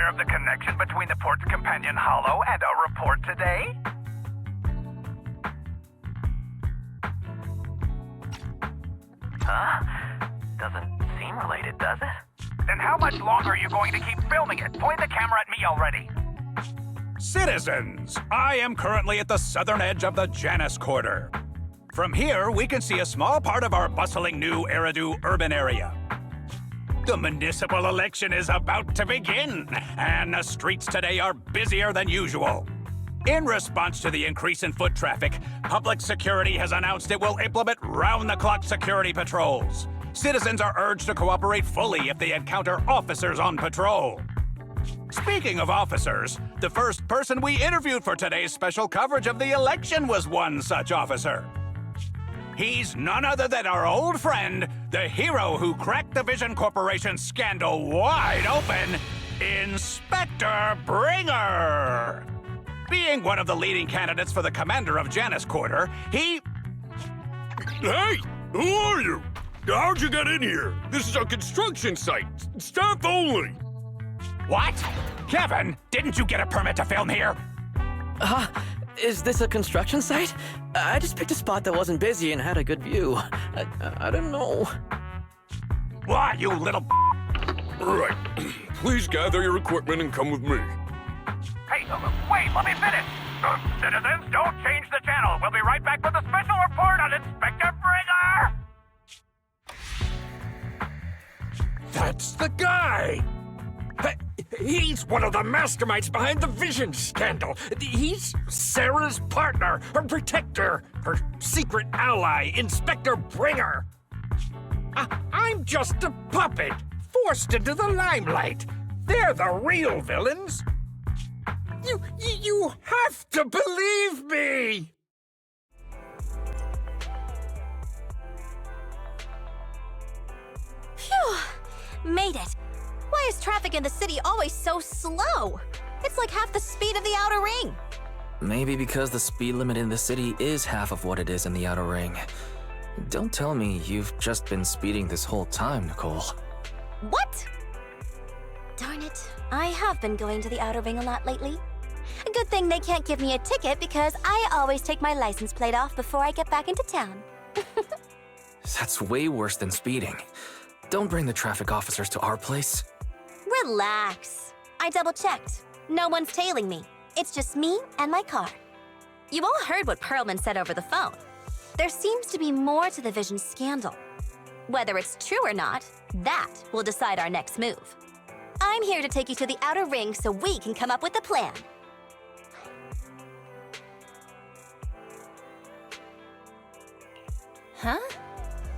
aware of the connection between the port's companion hollow and our report today? Huh? Doesn't seem related, does it? Then how much longer are you going to keep filming it? Point the camera at me already. Citizens, I am currently at the southern edge of the Janus Quarter. From here, we can see a small part of our bustling new Eridu urban area. The municipal election is about to begin, and the streets today are busier than usual. In response to the increase in foot traffic, public security has announced it will implement round-the-clock security patrols. Citizens are urged to cooperate fully if they encounter officers on patrol. Speaking of officers, the first person we interviewed for today's special coverage of the election was one such officer. He's none other than our old friend, the hero who cracked the Vision Corporation scandal wide open, Inspector Bringer! Being one of the leading candidates for the commander of Janus Quarter, he... Hey! Who are you? How'd you get in here? This is a construction site. Staff only. What? Kevin, didn't you get a permit to film here? Is this a construction site? I just picked a spot that wasn't busy and had a good view. I don't know. Why, you little... Right. Please gather your equipment and come with me. Hey, wait, let me finish. Citizens, don't change the channel. We'll be right back with a special report on Inspector Bringer! That's the guy! He's one of the masterminds behind the Vision scandal. He's Sarah's partner, her protector, her secret ally, Inspector Bringer. I'm just a puppet, forced into the limelight. They're the real villains. You have to believe me! Phew! Made it. Why is traffic in the city always so slow? It's like half the speed of the outer ring. Maybe because the speed limit in the city is half of what it is in the outer ring. Don't tell me you've just been speeding this whole time, Nicole. What? Darn it. I have been going to the outer ring a lot lately. A good thing they can't give me a ticket because I always take my license plate off before I get back into town. That's way worse than speeding. Don't bring the traffic officers to our place. Relax. I double-checked. No one's tailing me. It's just me and my car. You all heard what Perlman said over the phone. There seems to be more to the Vision scandal. Whether it's true or not, that will decide our next move. I'm here to take you to the outer ring so we can come up with a plan. Huh?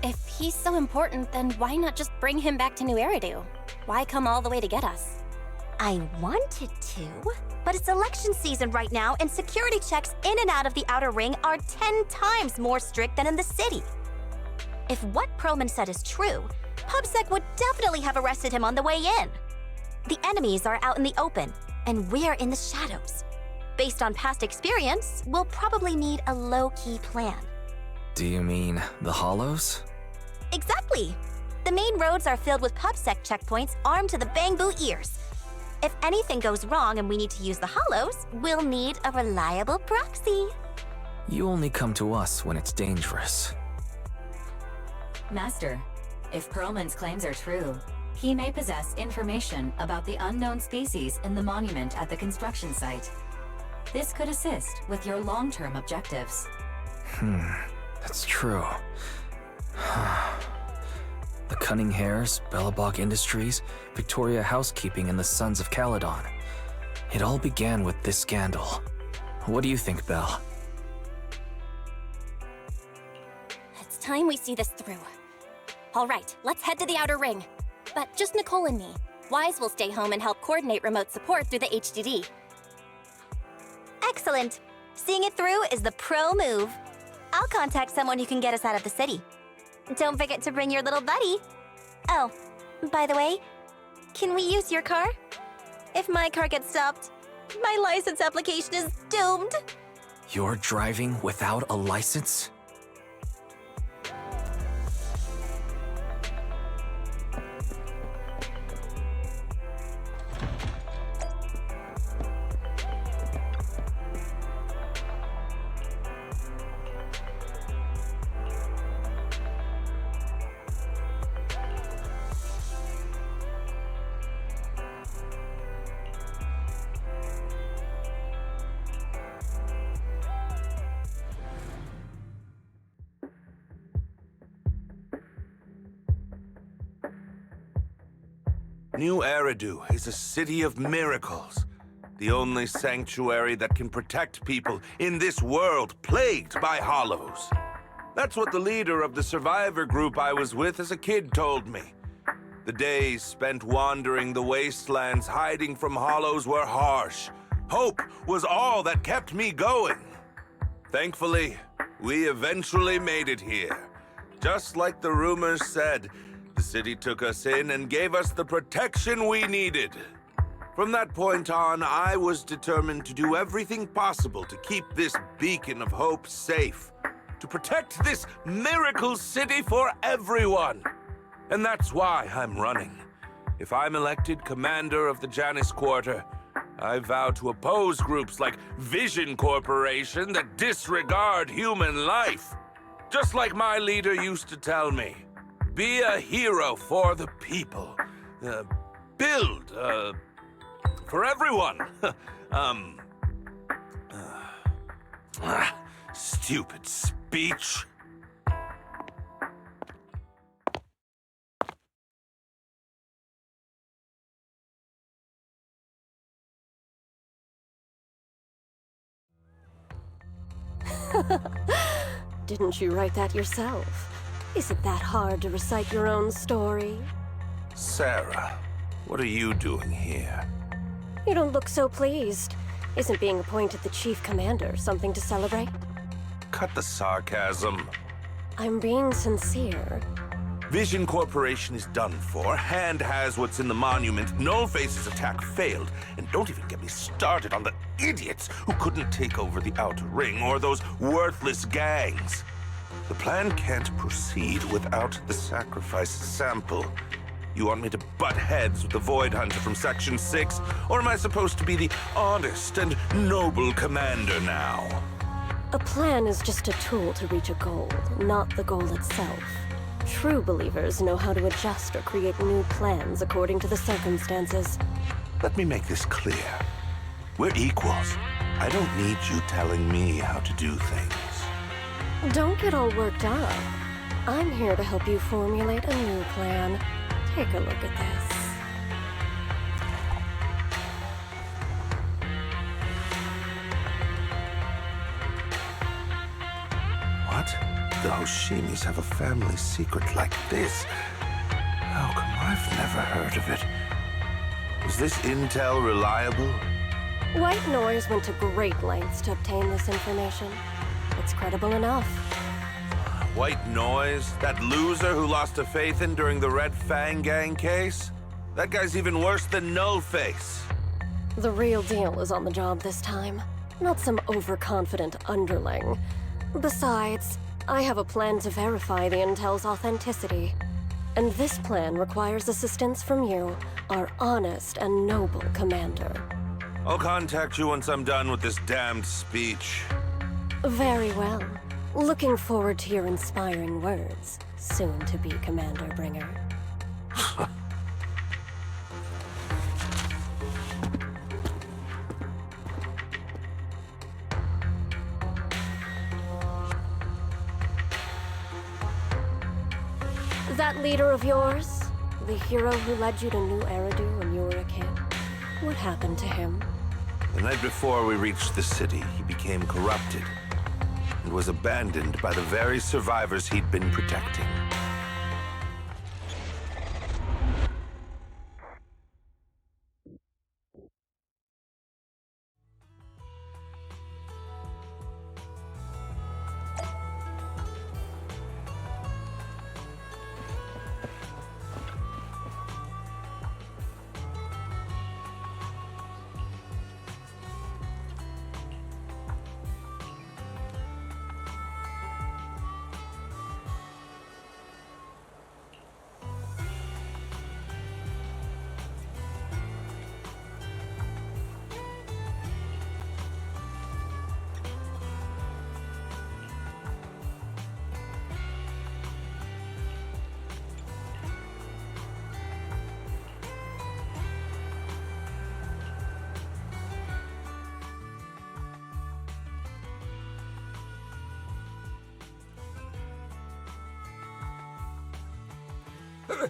If he's so important, then why not just bring him back to New Eridu? Why come all the way to get us? I wanted to, but it's election season right now and security checks in and out of the outer ring are 10 times more strict than in the city. If what Perlman said is true, PubSec would definitely have arrested him on the way in. The enemies are out in the open, and we're in the shadows. Based on past experience, we'll probably need a low-key plan. Do you mean the Hollows? Exactly! The main roads are filled with PubSec checkpoints armed to the bamboo ears. If anything goes wrong and we need to use the Hollows, we'll need a reliable proxy. You only come to us when it's dangerous. Master, if Perlman's claims are true, he may possess information about the unknown species in the monument at the construction site. This could assist with your long-term objectives. That's true. The Cunning Hares, Bellabog Industries, Victoria Housekeeping, and the Sons of Caledon. It all began with this scandal. What do you think, Belle? It's time we see this through. All right, let's head to the outer ring. But just Nicole and me. Wise will stay home and help coordinate remote support through the HDD. Excellent. Seeing it through is the pro move. I'll contact someone who can get us out of the city. Don't forget to bring your little buddy. Oh, by the way, can we use your car? If my car gets stopped, my license application is doomed. You're driving without a license? New Eridu is a city of miracles. The only sanctuary that can protect people in this world plagued by hollows. That's what the leader of the survivor group I was with as a kid told me. The days spent wandering the wastelands hiding from hollows were harsh. Hope was all that kept me going. Thankfully, we eventually made it here. Just like the rumors said, the city took us in and gave us the protection we needed. From that point on, I was determined to do everything possible to keep this beacon of hope safe. To protect this miracle city for everyone. And that's why I'm running. If I'm elected commander of the Janus Quarter, I vow to oppose groups like Vision Corporation that disregard human life. Just like my leader used to tell me. Be a hero for the people. Build, for everyone. Stupid speech. Didn't you write that yourself? Is it that hard to recite your own story? Sarah, what are you doing here? You don't look so pleased. Isn't being appointed the chief commander something to celebrate? Cut the sarcasm. I'm being sincere. Vision Corporation is done for. Hand has what's in the monument. Nullface's attack failed. And don't even get me started on the idiots who couldn't take over the Outer Ring or those worthless gangs. The plan can't proceed without the sacrifice sample. You want me to butt heads with the Void Hunter from Section 6? Or am I supposed to be the honest and noble commander now? A plan is just a tool to reach a goal, not the goal itself. True believers know how to adjust or create new plans according to the circumstances. Let me make this clear. We're equals. I don't need you telling me how to do things. Don't get all worked up. I'm here to help you formulate a new plan. Take a look at this. What? The Hoshimis have a family secret like this? How come I've never heard of it? Is this intel reliable? White Noise went to great lengths to obtain this information. It's credible enough. White Noise? That loser who lost a faith in during the Red Fang Gang case? That guy's even worse than Nullface. The real deal is on the job this time, not some overconfident underling. Besides, I have a plan to verify the intel's authenticity. And this plan requires assistance from you, our honest and noble commander. I'll contact you once I'm done with this damned speech. Very well. Looking forward to your inspiring words, soon-to-be Commander Bringer. That leader of yours? The hero who led you to New Eridu when you were a kid? What happened to him? The night before we reached the city, he became corrupted and was abandoned by the very survivors he'd been protecting.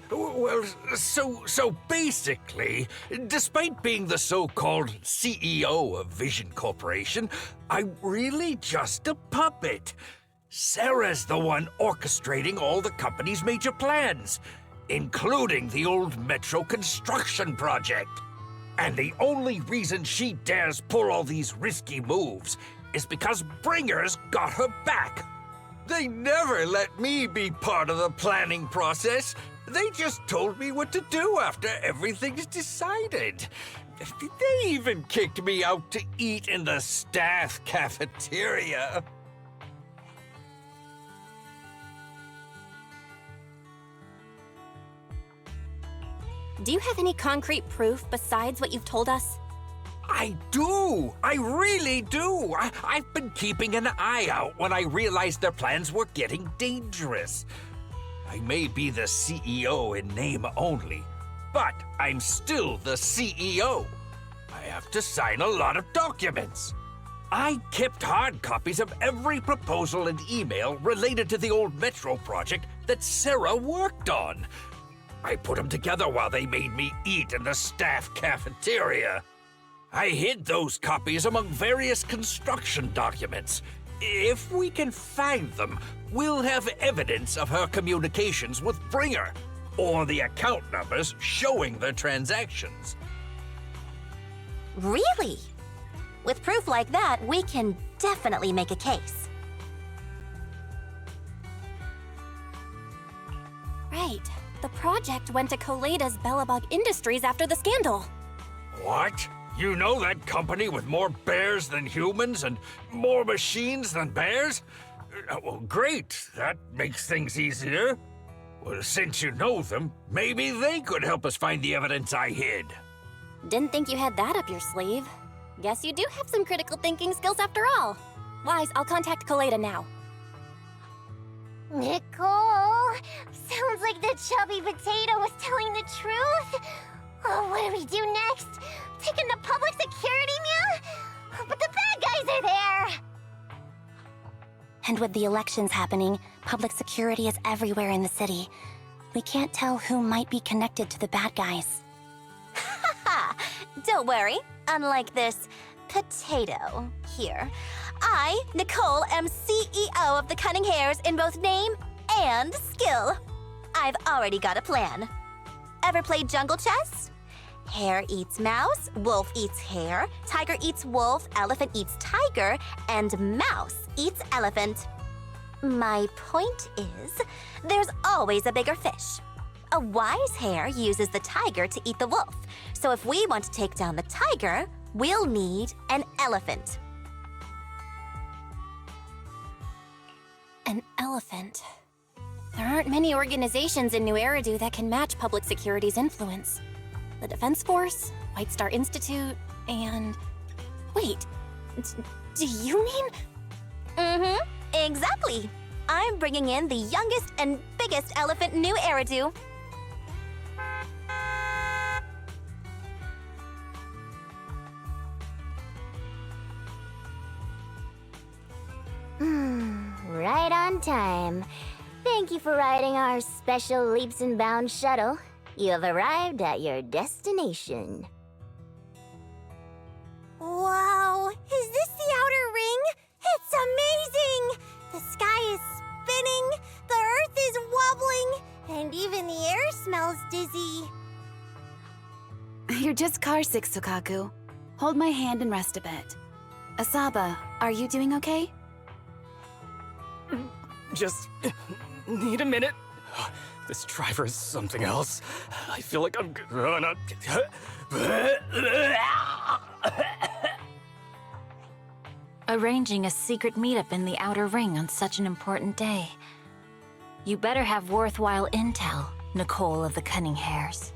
Well, so basically, despite being the so-called CEO of Vision Corporation, I'm really just a puppet. Sarah's the one orchestrating all the company's major plans, including the old metro construction project. And the only reason she dares pull all these risky moves is because Bringer's got her back. They never let me be part of the planning process. They just told me what to do after everything's decided. They even kicked me out to eat in the staff cafeteria. Do you have any concrete proof besides what you've told us? I do! I really do! I've been keeping an eye out when I realized their plans were getting dangerous. I may be the CEO in name only, but I'm still the CEO. I have to sign a lot of documents. I kept hard copies of every proposal and email related to the old Metro project that Sarah worked on. I put them together while they made me eat in the staff cafeteria. I hid those copies among various construction documents. If we can find them, we'll have evidence of her communications with Bringer, or the account numbers showing the transactions. Really? With proof like that, we can definitely make a case. Right. The project went to Koleda's Bellabog Industries after the scandal. What? You know that company with more bears than humans and more machines than bears? Well, great. That makes things easier. Well, since you know them, maybe they could help us find the evidence I hid. Didn't think you had that up your sleeve. Guess you do have some critical thinking skills after all. Wise, I'll contact Koleda now. Nicole! Sounds like the chubby potato was telling the truth. Oh, what do we do next? Take him to public security, Mia? But the bad guys are there! And with the elections happening, public security is everywhere in the city. We can't tell who might be connected to the bad guys. Haha! Don't worry. Unlike this potato here, I, Nicole, am CEO of the Cunning Hares in both name and skill. I've already got a plan. Ever played jungle chess? Hare eats mouse, wolf eats hare, tiger eats wolf, elephant eats tiger, and mouse eats elephant. My point is, there's always a bigger fish. A wise hare uses the tiger to eat the wolf. So if we want to take down the tiger, we'll need an elephant. An elephant. There aren't many organizations in New Eridu that can match public security's influence. The Defense Force, White Star Institute, and... Wait, do you mean... Mm-hmm, exactly. I'm bringing in the youngest and biggest elephant in New Eridu. Right on time. Thank you for riding our special leaps and bounds shuttle. You have arrived at your destination. Wow, is this the outer ring? It's amazing! The sky is spinning, the earth is wobbling, and even the air smells dizzy. You're just carsick, Sukaku. Hold my hand and rest a bit. Asaba, are you doing okay? Just need a minute. This driver is something else. I feel like I'm gonna... Arranging a secret meetup in the Outer Ring on such an important day. You better have worthwhile intel, Nicole of the Cunning Hares.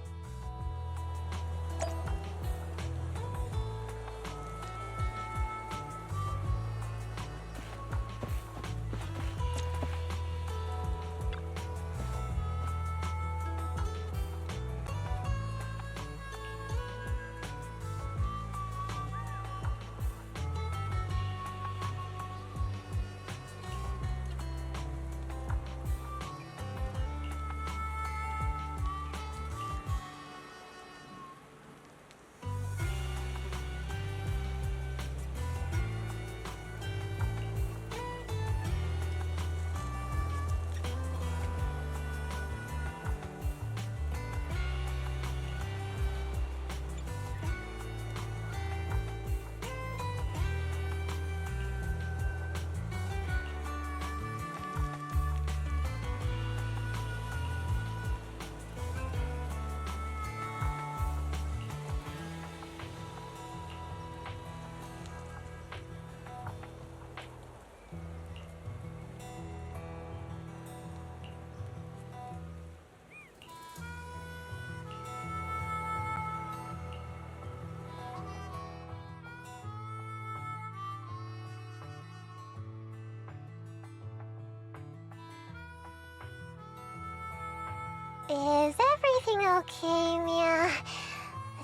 Is everything okay, Mia?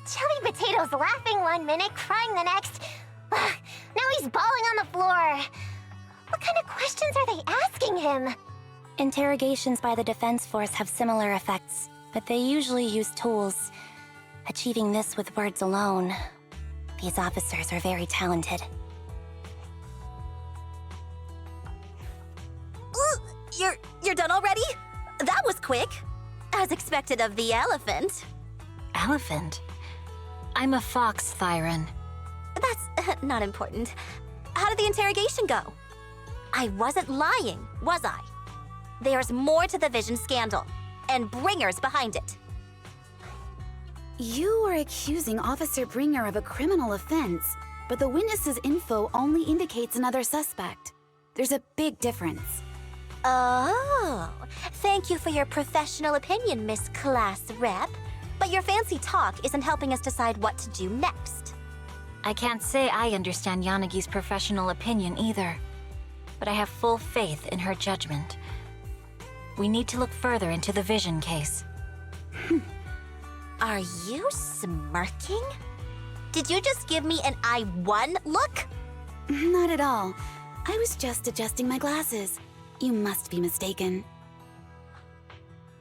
Chubby Potato's laughing one minute, crying the next. Now he's bawling on the floor. What kind of questions are they asking him? Interrogations by the Defense Force have similar effects, but they usually use tools. Achieving this with words alone. These officers are very talented. You're done already? That was quick. As expected of the elephant. Elephant? I'm a fox, Thyron. That's not important. How did the interrogation go? I wasn't lying, was I? There's more to the Vision scandal, and Bringer's behind it. You are accusing Officer Bringer of a criminal offense, but the witness's info only indicates another suspect. There's a big difference. Oh, thank you for your professional opinion, Miss Class Rep. But your fancy talk isn't helping us decide what to do next. I can't say I understand Yanagi's professional opinion either, but I have full faith in her judgment. We need to look further into the Vision case. Are you smirking? Did you just give me an I won look? Not at all. I was just adjusting my glasses. You must be mistaken.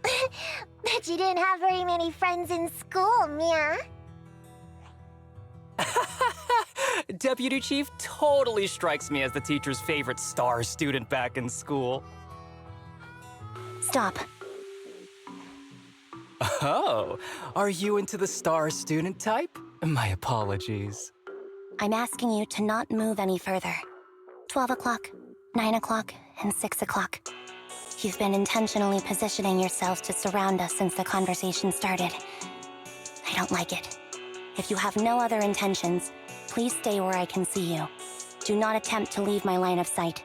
Bet you didn't have very many friends in school, Mia. Deputy Chief totally strikes me as the teacher's favorite star student back in school. Stop. Oh, are you into the star student type? My apologies. I'm asking you to not move any further. 12 o'clock, 9 o'clock, and 6 o'clock. You've been intentionally positioning yourselves to surround us since the conversation started. I don't like it. If you have no other intentions, please stay where I can see you. Do not attempt to leave my line of sight.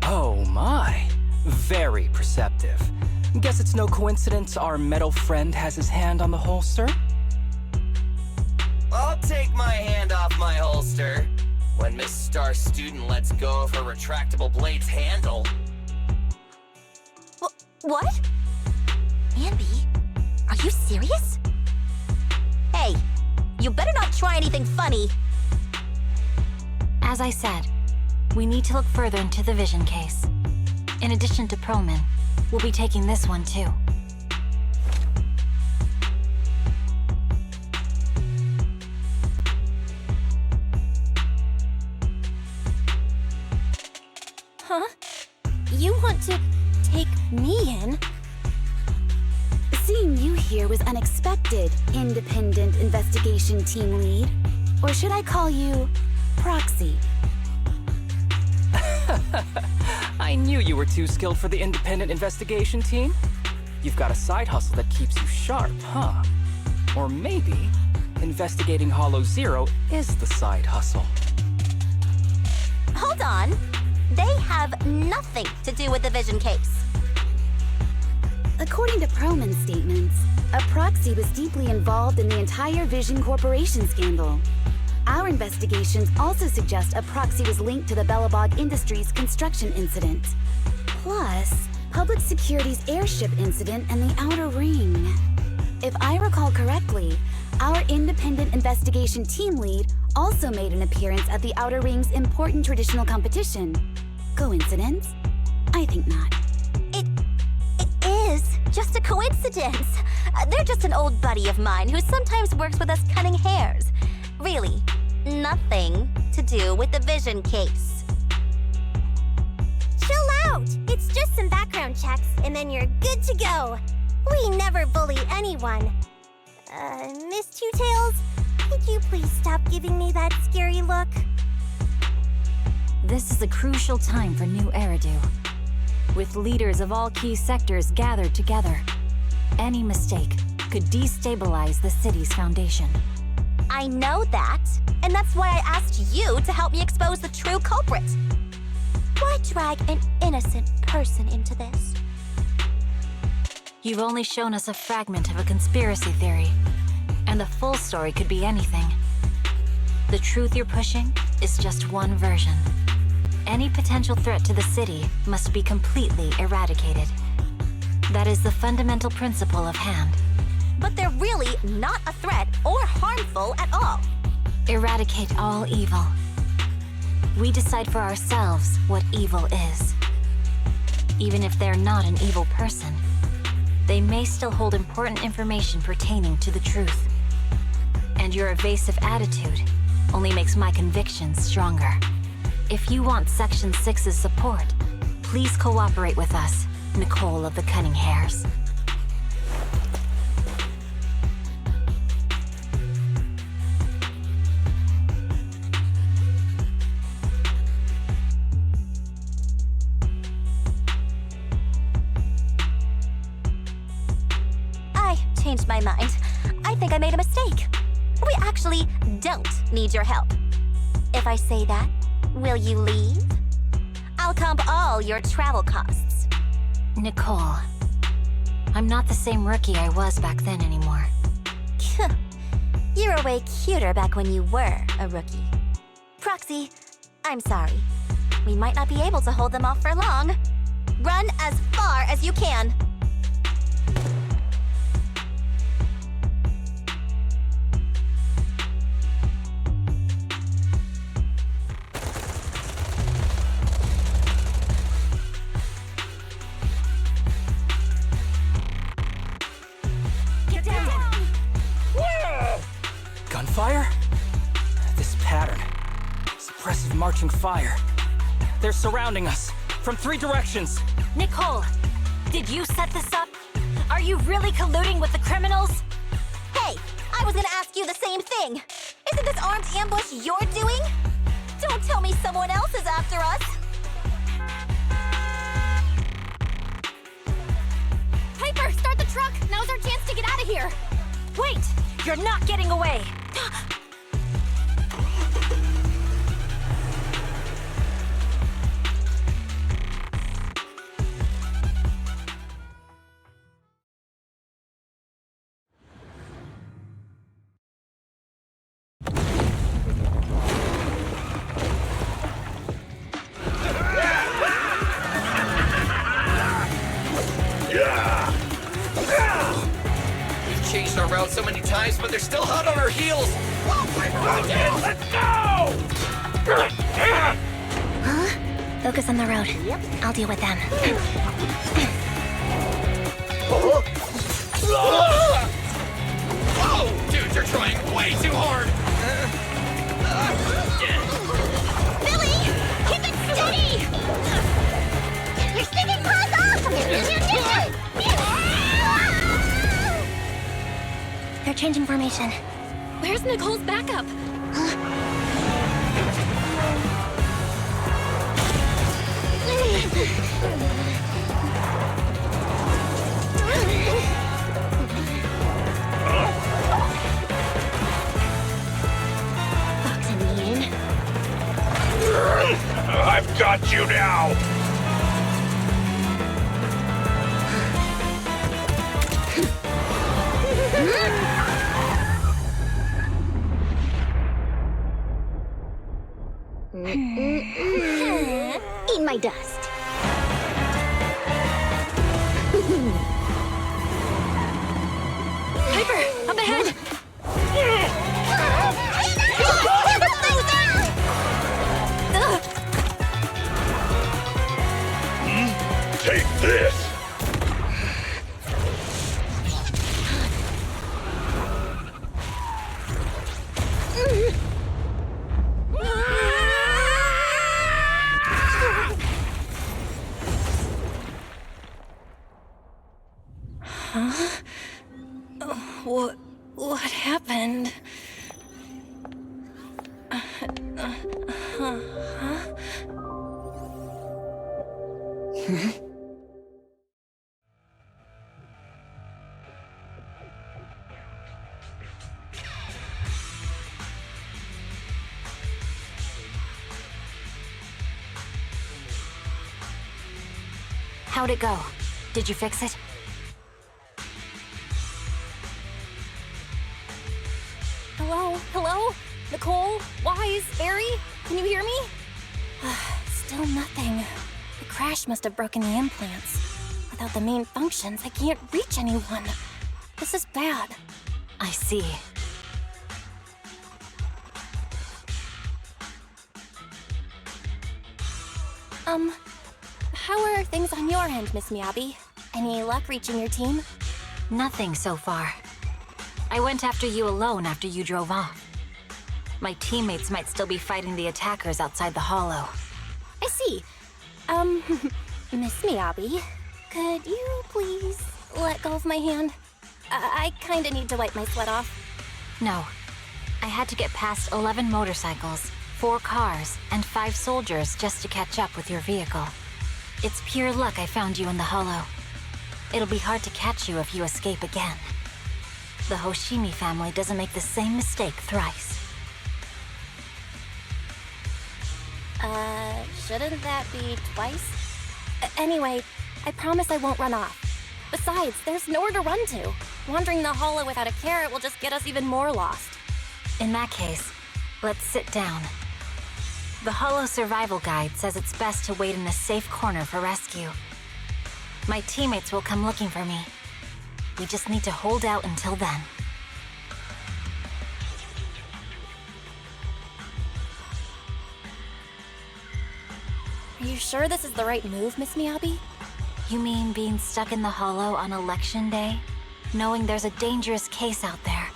Oh my, very perceptive. Guess it's no coincidence our metal friend has his hand on the holster? I'll take my hand off my holster when Miss Star Student lets go of her retractable blade's handle. What? Miyabi, are you serious? Hey, you better not try anything funny. As I said, we need to look further into the Vision case. In addition to Perlman, we'll be taking this one too. Huh? You want to take me in? Seeing you here was unexpected, Independent Investigation Team Lead. Or should I call you Proxy? I knew you were too skilled for the Independent Investigation Team. You've got a side hustle that keeps you sharp, huh? Or maybe investigating Hollow Zero is the side hustle. Hold on. They have nothing to do with the Vision case. According to Perlman's statements, a proxy was deeply involved in the entire Vision Corporation scandal. Our investigations also suggest a proxy was linked to the Belobog Industries construction incident. Plus, Public Security's airship incident and the Outer Ring. If I recall correctly, our Independent Investigation Team Lead also made an appearance at the Outer Ring's important traditional competition. Coincidence? I think not. It is just a coincidence. They're just an old buddy of mine who sometimes works with us cutting hairs. Really, nothing to do with the Vision case. Chill out! It's just some background checks, and then you're good to go. We never bully anyone. Miss Two Tails, could you please stop giving me that scary look? This is a crucial time for New Eridu. With leaders of all key sectors gathered together, any mistake could destabilize the city's foundation. I know that, and that's why I asked you to help me expose the true culprit. Why drag an innocent person into this? You've only shown us a fragment of a conspiracy theory, and the full story could be anything. The truth you're pushing is just one version. Any potential threat to the city must be completely eradicated. That is the fundamental principle of Hand. But they're really not a threat or harmful at all. Eradicate all evil. We decide for ourselves what evil is. Even if they're not an evil person, they may still hold important information pertaining to the truth. And your evasive attitude only makes my convictions stronger. If you want Section 6's support, please cooperate with us, Nicole of the Cunning Hairs. I changed my mind. I think I made a mistake. We actually don't need your help. If I say that, will you leave? I'll comp all your travel costs. Nicole, I'm not the same rookie I was back then anymore. You were way cuter back when you were a rookie. Proxy, I'm sorry. We might not be able to hold them off for long. Run as far as you can. Gunfire? This pattern. Suppressive marching fire. They're surrounding us from 3 directions. Nicole, did you set this up? Are you really colluding with the criminals? Hey, I was gonna ask you the same thing. Isn't this armed ambush you're doing? Don't tell me someone else is after us. Piper, start the truck! Now's our chance to get out of here! Wait! You're not getting away! We've changed our route so many times, but they're still hot on our heels. Let's go! Huh? Focus on the road. Yep. I'll deal with them. Whoa! Dude, you're trying way too hard! Billy! Keep it steady! You're sticking claws off! They're changing formation. Where's Nicole's backup? I've got you now! Eat my dust. Piper, up ahead! Take this! Huh? What happened? How'd it go? Did you fix it? Hello? Hello? Nicole? Wise? Barry? Can you hear me? Still nothing. The crash must have broken the implants. Without the main functions, I can't reach anyone. This is bad. I see. How are things on your end, Miss Miyabi? Any luck reaching your team? Nothing so far. I went after you alone after you drove off. My teammates might still be fighting the attackers outside the hollow. I see. Miss Miyabi, could you please let go of my hand? I kinda need to wipe my sweat off. No. I had to get past 11 motorcycles, 4 cars, and 5 soldiers just to catch up with your vehicle. It's pure luck I found you in the hollow. It'll be hard to catch you if you escape again. The Hoshimi family doesn't make the same mistake thrice. Shouldn't that be twice? Anyway, I promise I won't run off. Besides, there's nowhere to run to. Wandering the hollow without a carrot will just get us even more lost. In that case, let's sit down. The Hollow Survival Guide says it's best to wait in a safe corner for rescue. My teammates will come looking for me. We just need to hold out until then. Are you sure this is the right move, Miss Miyabi? You mean being stuck in the hollow on election day? Knowing there's a dangerous case out there,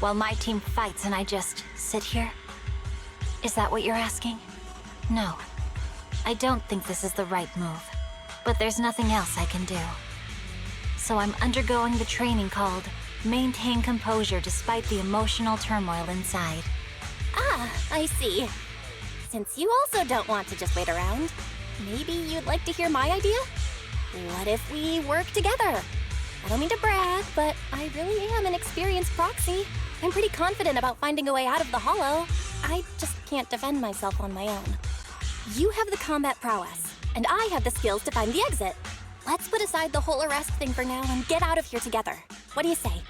while my team fights and I just sit here? Is that what you're asking? No. I don't think this is the right move, but there's nothing else I can do. So I'm undergoing the training called Maintain Composure Despite the Emotional Turmoil Inside. Ah, I see. Since you also don't want to just wait around, maybe you'd like to hear my idea? What if we work together? I don't mean to brag, but I really am an experienced proxy. I'm pretty confident about finding a way out of the hollow. I just can't defend myself on my own. You have the combat prowess, and I have the skills to find the exit. Let's put aside the whole arrest thing for now and get out of here together. What do you say?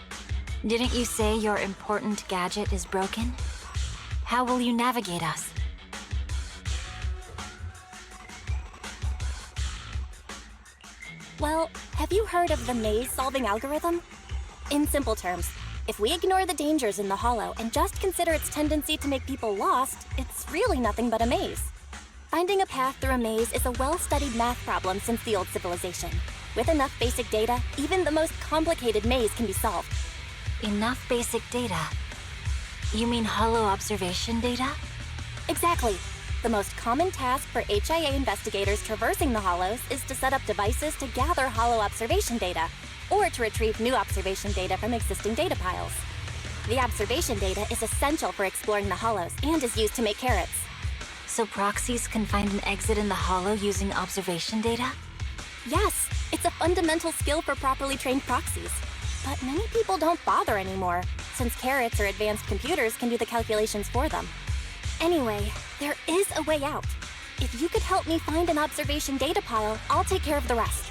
Didn't you say your important gadget is broken? How will you navigate us? Well, have you heard of the maze-solving algorithm? In simple terms, if we ignore the dangers in the hollow and just consider its tendency to make people lost, it's really nothing but a maze. Finding a path through a maze is a well-studied math problem since the old civilization. With enough basic data, even the most complicated maze can be solved. Enough basic data? You mean hollow observation data? Exactly. The most common task for HIA investigators traversing the hollows is to set up devices to gather hollow observation data, or to retrieve new observation data from existing data piles. The observation data is essential for exploring the hollows and is used to make carrots. So proxies can find an exit in the hollow using observation data? Yes, it's a fundamental skill for properly trained proxies. But many people don't bother anymore, since carrots or advanced computers can do the calculations for them. Anyway, there is a way out. If you could help me find an observation data pile, I'll take care of the rest.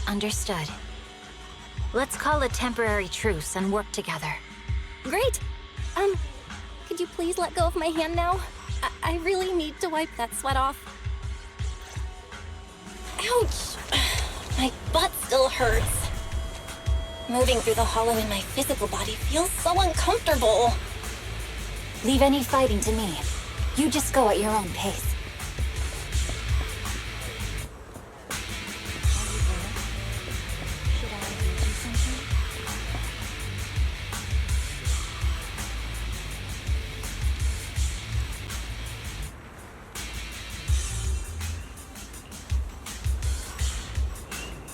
Understood. Let's call a temporary truce and work together. Great! Could you please let go of my hand now? I really need to wipe that sweat off. Ouch! My butt still hurts. Moving through the hollow in my physical body feels so uncomfortable. Leave any fighting to me. You just go at your own pace.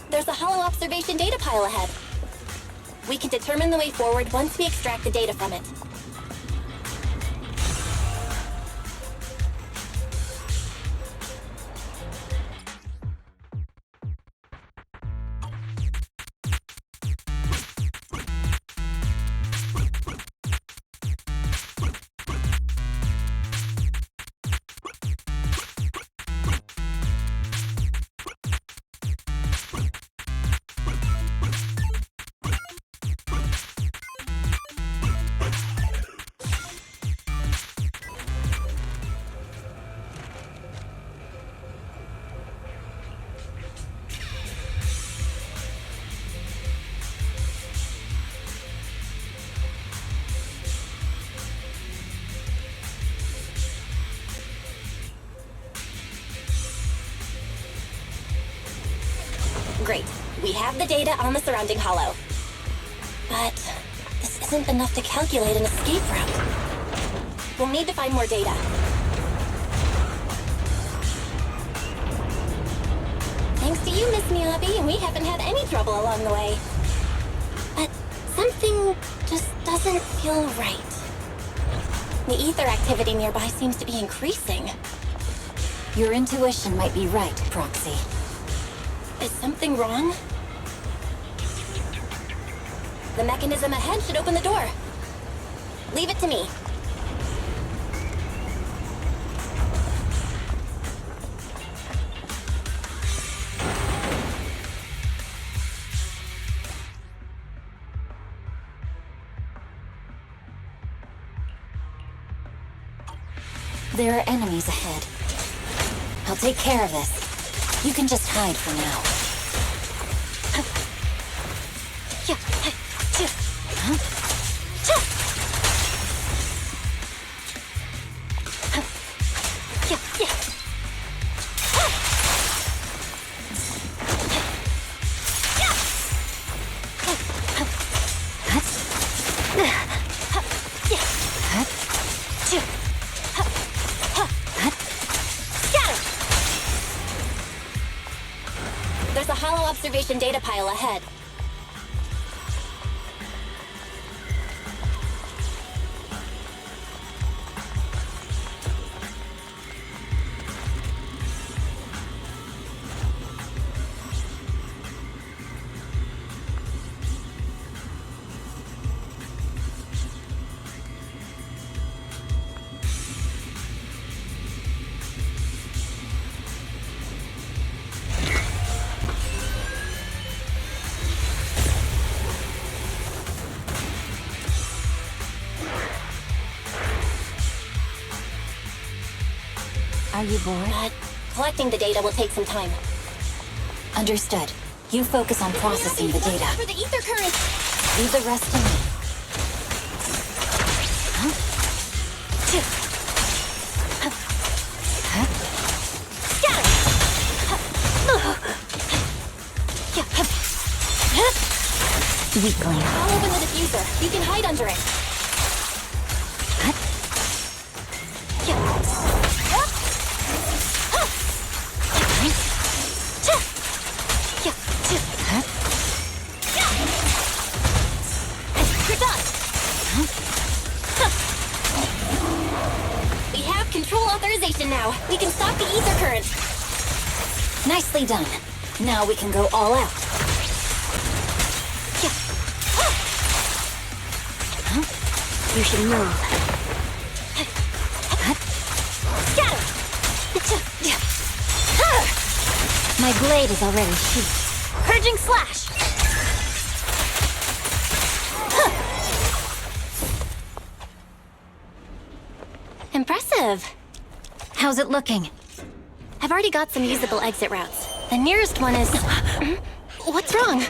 There's a hollow observation data pile ahead. We can determine the way forward once we extract the data from it. Great. We have the data on the surrounding hollow. But this isn't enough to calculate an escape route. We'll need to find more data. Thanks to you, Miss Miyabi, we haven't had any trouble along the way. But something just doesn't feel right. The ether activity nearby seems to be increasing. Your intuition might be right, Proxy. Is something wrong? The mechanism ahead should open the door. Leave it to me. There are enemies ahead. I'll take care of this. You can just hide for now. There's a hollow observation data pile ahead. Are you bored? Collecting the data will take some time. Understood. You focus on processing the data. For the ether current! Leave the rest to me. Weakling. I'll open the diffuser. You can hide under it. You're done. We have control authorization now. We can stop the ether current. Nicely done. Now we can go all out. You should move. My blade is already sheathed. Purging slash! Impressive. How's it looking? I've already got some usable exit routes. The nearest one is... What's wrong?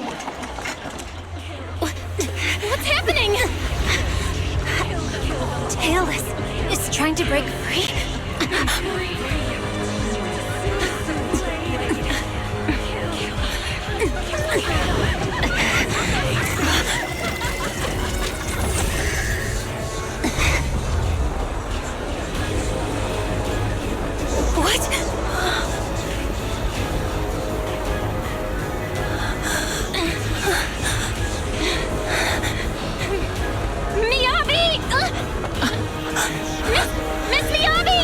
What's happening? Tailless is trying to break free. What? Miyabi! Miss Miyabi!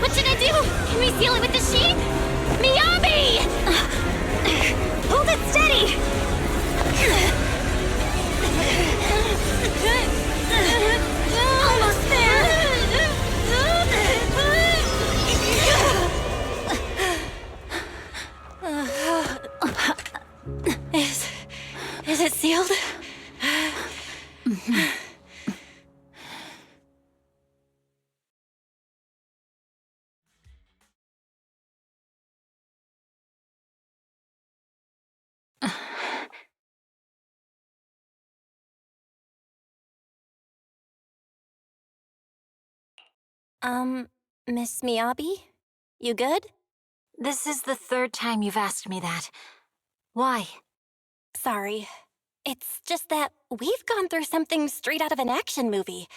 What should I do? Can we seal it with the sheet? Miyabi! Hold it steady! Almost there! Is it sealed? Miss Miyabi? You good? This is the third time you've asked me that. Why? Sorry. It's just that we've gone through something straight out of an action movie.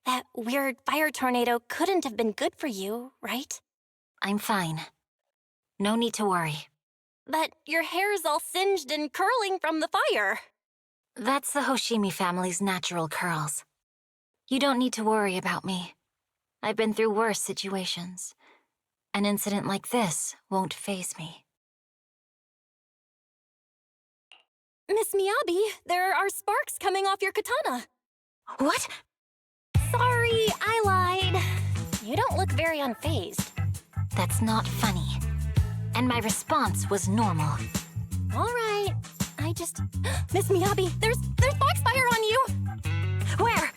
That weird fire tornado couldn't have been good for you, right? I'm fine. No need to worry. But your hair's all singed and curling from the fire. That's the Hoshimi family's natural curls. You don't need to worry about me. I've been through worse situations. An incident like this won't faze me. Miss Miyabi, there are sparks coming off your katana. What? Sorry, I lied. You don't look very unfazed. That's not funny. And my response was normal. All right, I just... Miss Miyabi, there's foxfire on you! Where?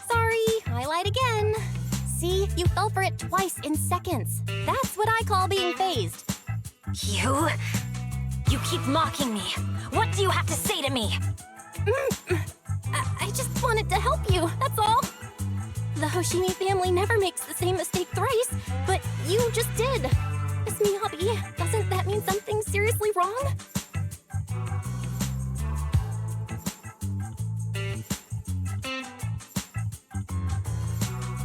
Sorry, I lied again. See, you fell for it twice in seconds. That's what I call being phased. You keep mocking me. What do you have to say to me? I just wanted to help you, that's all. The Hoshimi family never makes the same mistake thrice, but you just did. Miss Miyabi, doesn't that mean something's seriously wrong?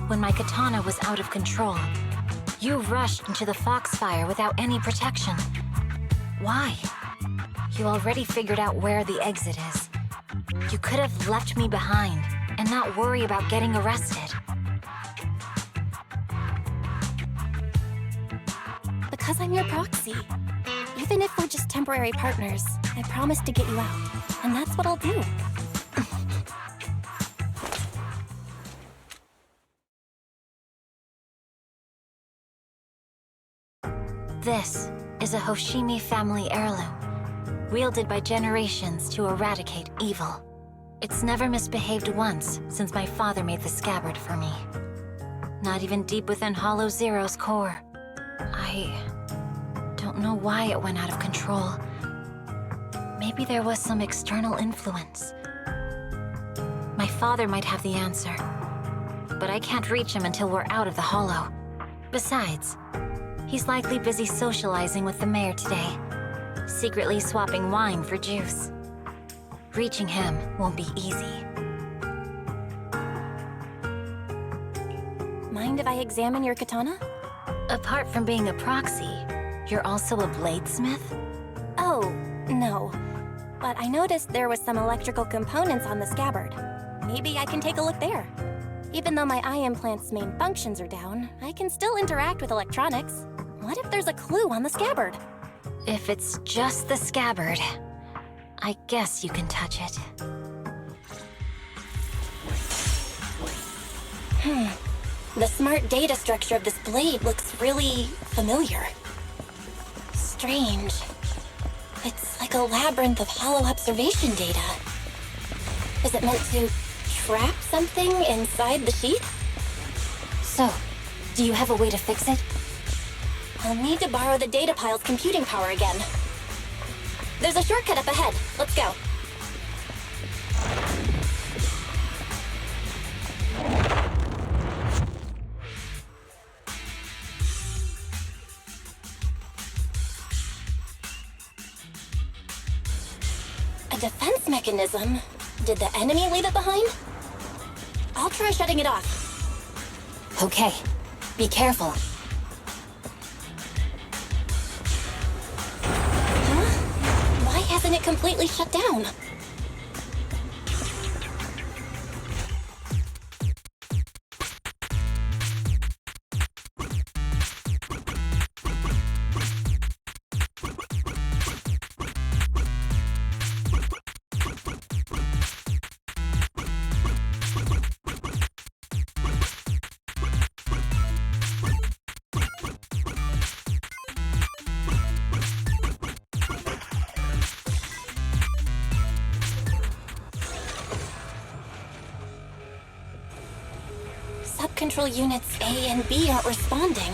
When my katana was out of control, you rushed into the foxfire without any protection. Why? You already figured out where the exit is. You could have left me behind and not worry about getting arrested. Because I'm your proxy. Even if we're just temporary partners, I promise to get you out. And that's what I'll do. This is a Hoshimi family heirloom, wielded by generations to eradicate evil. It's never misbehaved once since my father made the scabbard for me. Not even deep within Hollow Zero's core. I don't know why it went out of control. Maybe there was some external influence. My father might have the answer, but I can't reach him until we're out of the Hollow. Besides, he's likely busy socializing with the mayor today, secretly swapping wine for juice. Reaching him won't be easy. Mind if I examine your katana? Apart from being a proxy, you're also a bladesmith? Oh, no. But I noticed there was some electrical components on the scabbard. Maybe I can take a look there. Even though my eye implant's main functions are down, I can still interact with electronics. What if there's a clue on the scabbard? If it's just the scabbard, I guess you can touch it. The smart data structure of this blade looks really familiar. Strange. It's like a labyrinth of hollow observation data. Is it meant to trap something inside the sheath? So, do you have a way to fix it? I'll need to borrow the data pile's computing power again. There's a shortcut up ahead. Let's go. A defense mechanism? Did the enemy leave it behind? I'll try shutting it off. Okay. Be careful. Why hasn't it completely shut down? Control units A and B aren't responding.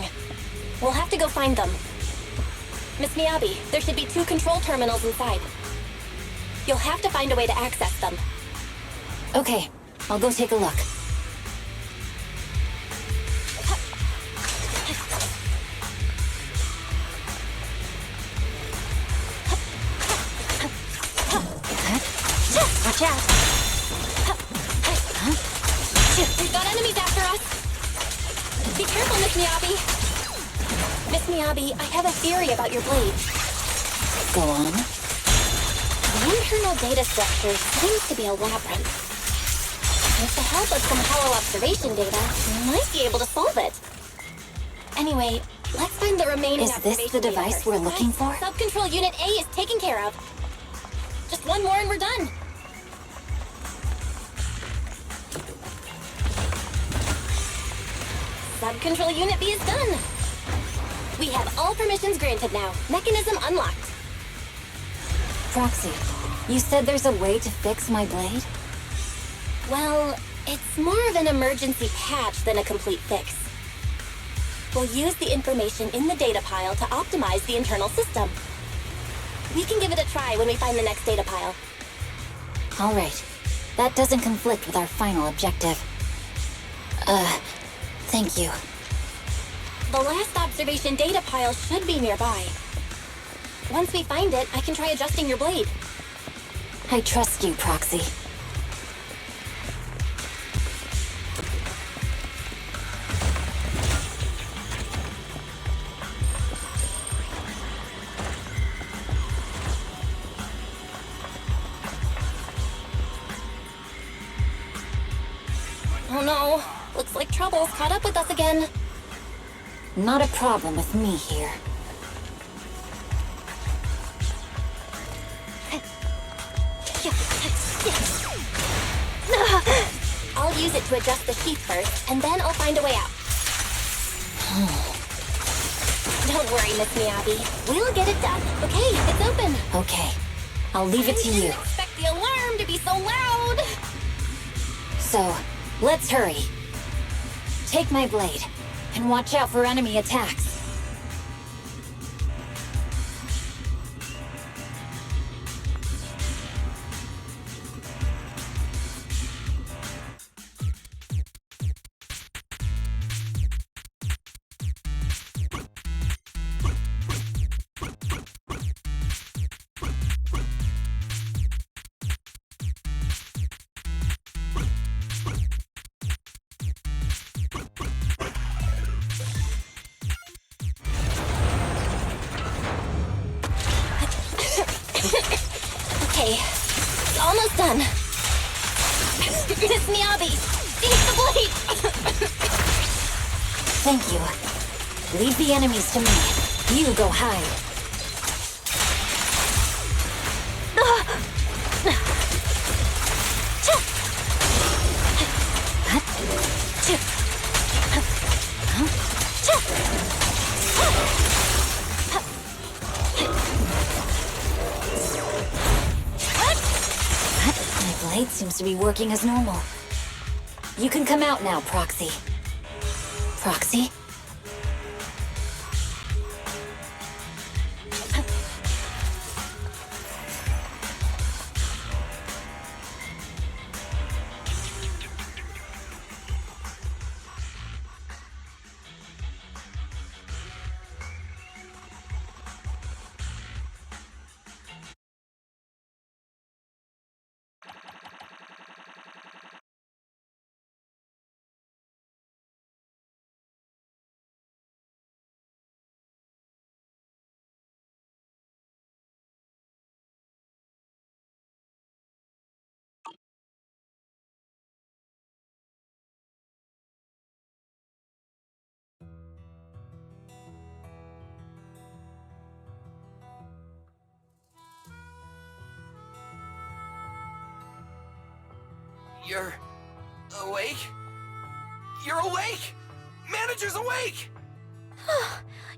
We'll have to go find them. Miss Miyabi, there should be 2 control terminals inside. You'll have to find a way to access them. Okay, I'll go take a look. chat. We've got enemies after us. Be careful, Miss Miyabi. Miss Miyabi, I have a theory about your blade. Go on. The internal data structure seems to be a labyrinth. With the help of some hollow observation data, we might be able to solve it. Anyway, let's find the remaining Is this the device we're looking for? Sub-control unit A is taken care of. Just one more and we're done. Sub-control unit B is done. We have all permissions granted now. Mechanism unlocked. Proxy, you said there's a way to fix my blade? Well, it's more of an emergency patch than a complete fix. We'll use the information in the data pile to optimize the internal system. We can give it a try when we find the next data pile. All right. That doesn't conflict with our final objective. Thank you. The last observation data pile should be nearby. Once we find it, I can try adjusting your blade. I trust you, Proxy. Oh no, looks like trouble's caught up with us again. Not a problem with me here. I'll use it to adjust the sheath first, and then I'll find a way out. Don't worry, Miss Miyabi. We'll get it done. Okay, it's open. Okay. I'll leave it to I you. didn't expect the alarm to be so loud. So, let's hurry. Take my blade, and watch out for enemy attacks. Okay, it's almost done. Miss Miyabi, seize the blade! Thank you. Leave the enemies to me. You go hide. My blade seems to be working as normal. You can come out now, Proxy. Proxy? You're awake? You're awake! Manager's awake!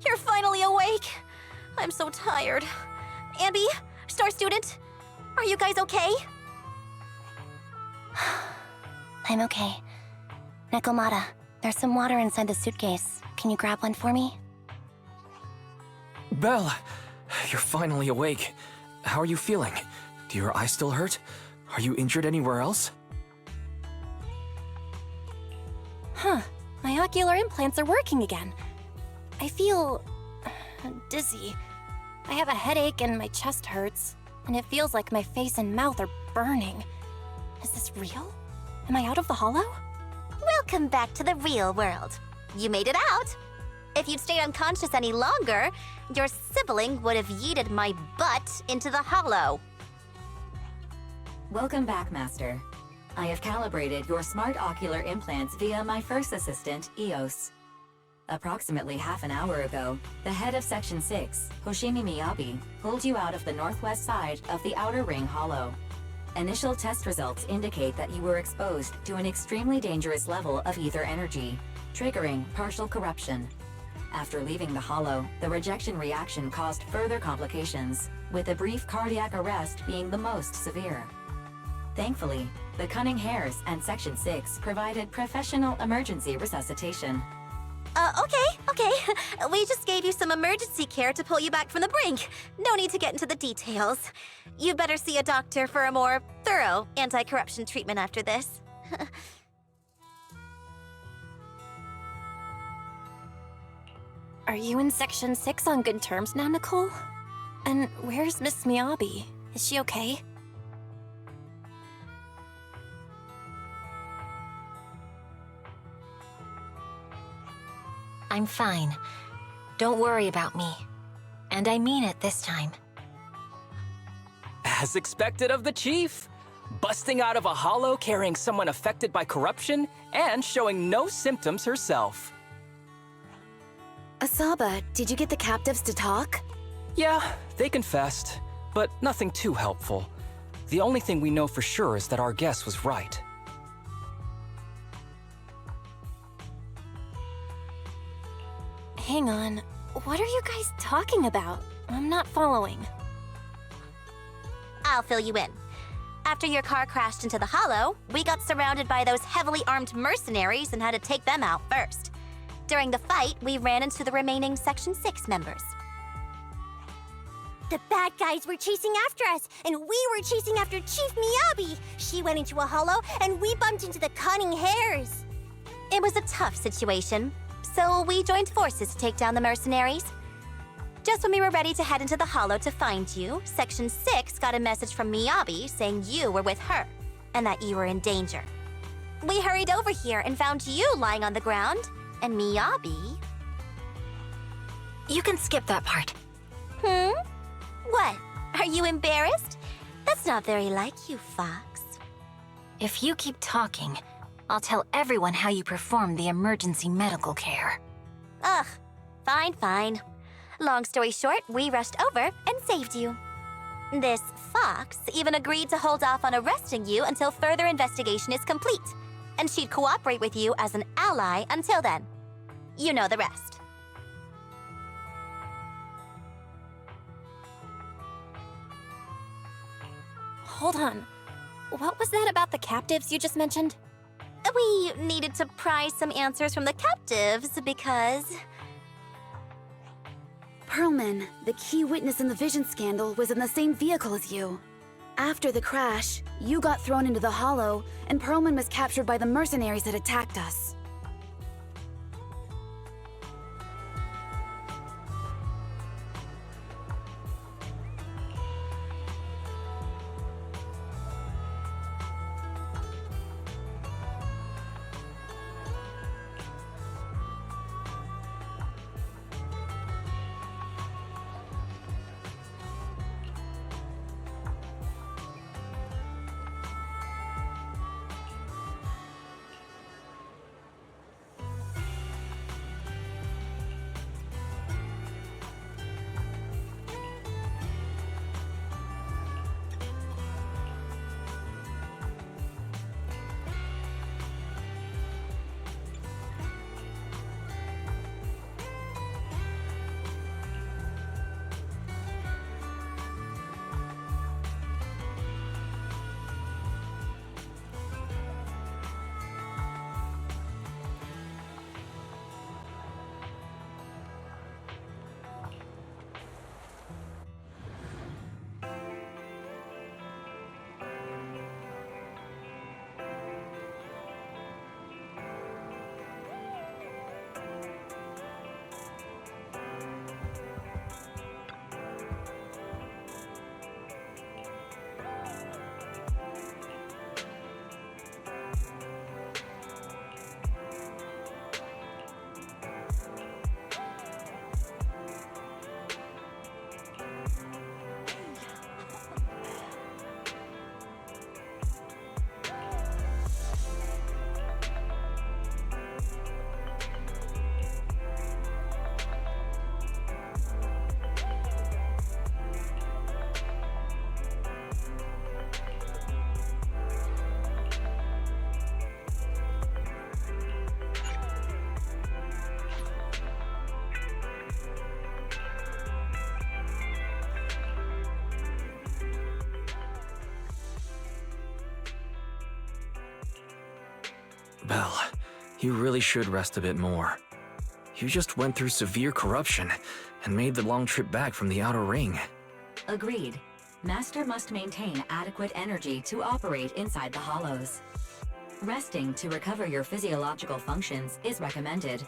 You're finally awake. I'm so tired. Ambi, Star Student, are you guys okay? I'm okay. Nekomata, there's some water inside the suitcase. Can you grab one for me? Belle, you're finally awake. How are you feeling? Do your eyes still hurt? Are you injured anywhere else? Huh. My ocular implants are working again. I feel dizzy. I have a headache and my chest hurts. And it feels like my face and mouth are burning. Is this real? Am I out of the hollow? Welcome back to the real world. You made it out. If you'd stayed unconscious any longer, your sibling would have yeeted my butt into the hollow. Welcome back, Master. I have calibrated your smart ocular implants via my first assistant, EOS. Approximately half an hour ago, the head of Section 6, Hoshimi Miyabi, pulled you out of the northwest side of the Outer Ring Hollow. Initial test results indicate that you were exposed to an extremely dangerous level of ether energy, triggering partial corruption. After leaving the hollow, the rejection reaction caused further complications, with a brief cardiac arrest being the most severe. Thankfully, the Cunning Hares and Section 6 provided professional emergency resuscitation. Okay. We just gave you some emergency care to pull you back from the brink. No need to get into the details. You'd better see a doctor for a more thorough anti-corruption treatment after this. Are you in Section 6 on good terms now, Nicole? And where's Miss Miyabi? Is she okay? I'm fine. Don't worry about me. And I mean it this time. As expected of the chief. Busting out of a hollow carrying someone affected by corruption and showing no symptoms herself. Asaba, did you get the captives to talk? Yeah, they confessed, but nothing too helpful. The only thing we know for sure is that our guess was right. Hang on. What are you guys talking about? I'm not following. I'll fill you in. After your car crashed into the hollow, we got surrounded by those heavily armed mercenaries and had to take them out first. During the fight, we ran into the remaining Section 6 members. The bad guys were chasing after us, and we were chasing after Chief Miyabi. She went into a hollow, and we bumped into the Cunning Hares. It was a tough situation, so we joined forces to take down the mercenaries. Just when we were ready to head into the hollow to find you, Section 6 got a message from Miyabi saying you were with her, and that you were in danger. We hurried over here and found you lying on the ground, and Miyabi... You can skip that part. What? Are you embarrassed? That's not very like you, Fox. If you keep talking, I'll tell everyone how you performed the emergency medical care. Ugh, fine. Long story short, we rushed over and saved you. This Fox even agreed to hold off on arresting you until further investigation is complete, and she'd cooperate with you as an ally until then. You know the rest. Hold on. What was that about the captives you just mentioned? We needed to pry some answers from the captives because... Pearlman, the key witness in the Vision scandal, was in the same vehicle as you. After the crash, you got thrown into the hollow, and Pearlman was captured by the mercenaries that attacked us. Belle, you really should rest a bit more. You just went through severe corruption and made the long trip back from the outer ring. Agreed. Master must maintain adequate energy to operate inside the hollows. Resting to recover your physiological functions is recommended.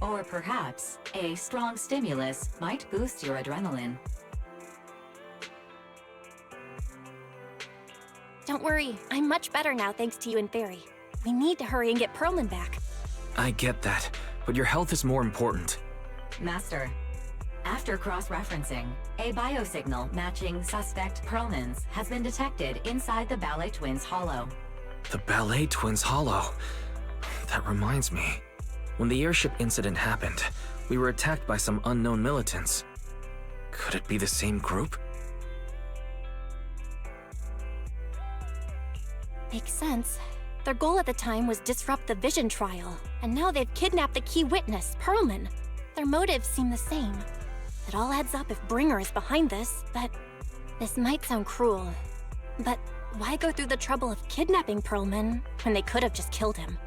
Or perhaps, a strong stimulus might boost your adrenaline. Don't worry, I'm much better now thanks to you and Fairy. We need to hurry and get Perlman back. I get that, but your health is more important. Master, after cross-referencing, a biosignal matching suspect Perlman's has been detected inside the Ballet Twins hollow. The Ballet Twins hollow. That reminds me. When the airship incident happened, we were attacked by some unknown militants. Could it be the same group? Makes sense. Their goal at the time was disrupt the Vision trial, and now they've kidnapped the key witness, Perlman. Their motives seem the same. It all adds up if Bringer is behind this, but this might sound cruel. But why go through the trouble of kidnapping Perlman when they could have just killed him?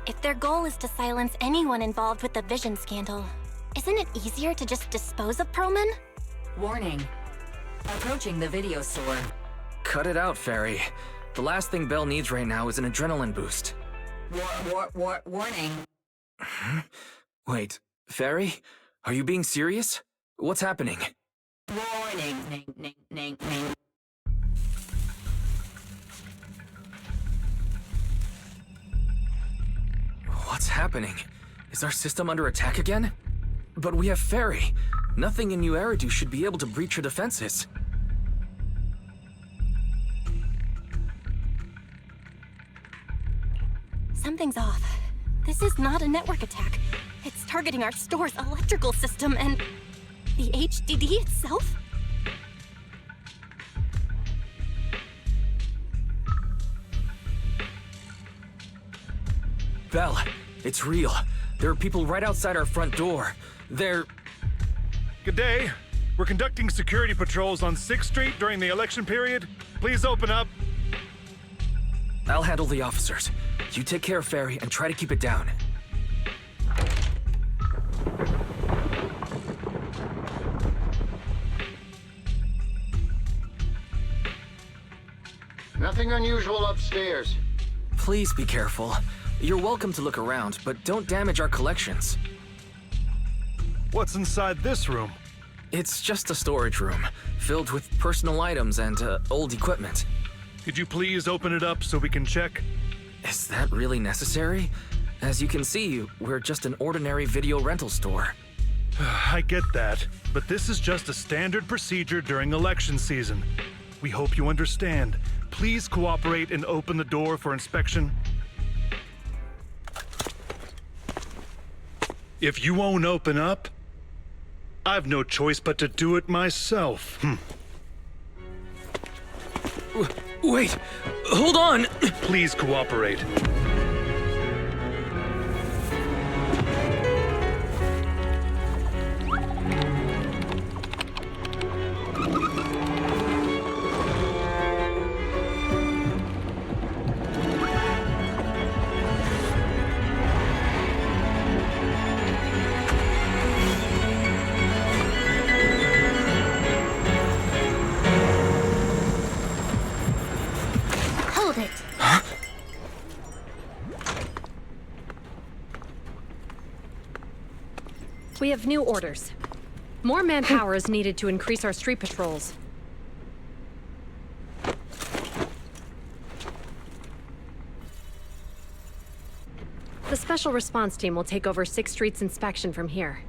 If their goal is to silence anyone involved with the Vision scandal, isn't it easier to just dispose of Perlman? Warning. Approaching the video store. Cut it out, Fairy. The last thing Belle needs right now is an adrenaline boost. Warning. Wait, Fairy? Are you being serious? What's happening? Warning. Ning. What's happening? Is our system under attack again? But we have Fairy. Nothing in New Eridu should be able to breach her defenses. Something's off. This is not a network attack. It's targeting our store's electrical system and the HDD itself? Belle, it's real. There are people right outside our front door. They're... Good day. We're conducting security patrols on 6th Street during the election period. Please open up. I'll handle the officers. You take care of Fairy and try to keep it down. Nothing unusual upstairs. Please be careful. You're welcome to look around, but don't damage our collections. What's inside this room? It's just a storage room, filled with personal items and old equipment. Could you please open it up so we can check? Is that really necessary? As you can see, we're just an ordinary video rental store. I get that, but this is just a standard procedure during election season. We hope you understand. Please cooperate and open the door for inspection. If you won't open up, I've no choice but to do it myself. Wait! Hold on! Please cooperate. We have new orders. More manpower is needed to increase our street patrols. The Special Response Team will take over 6th Street's inspection from here.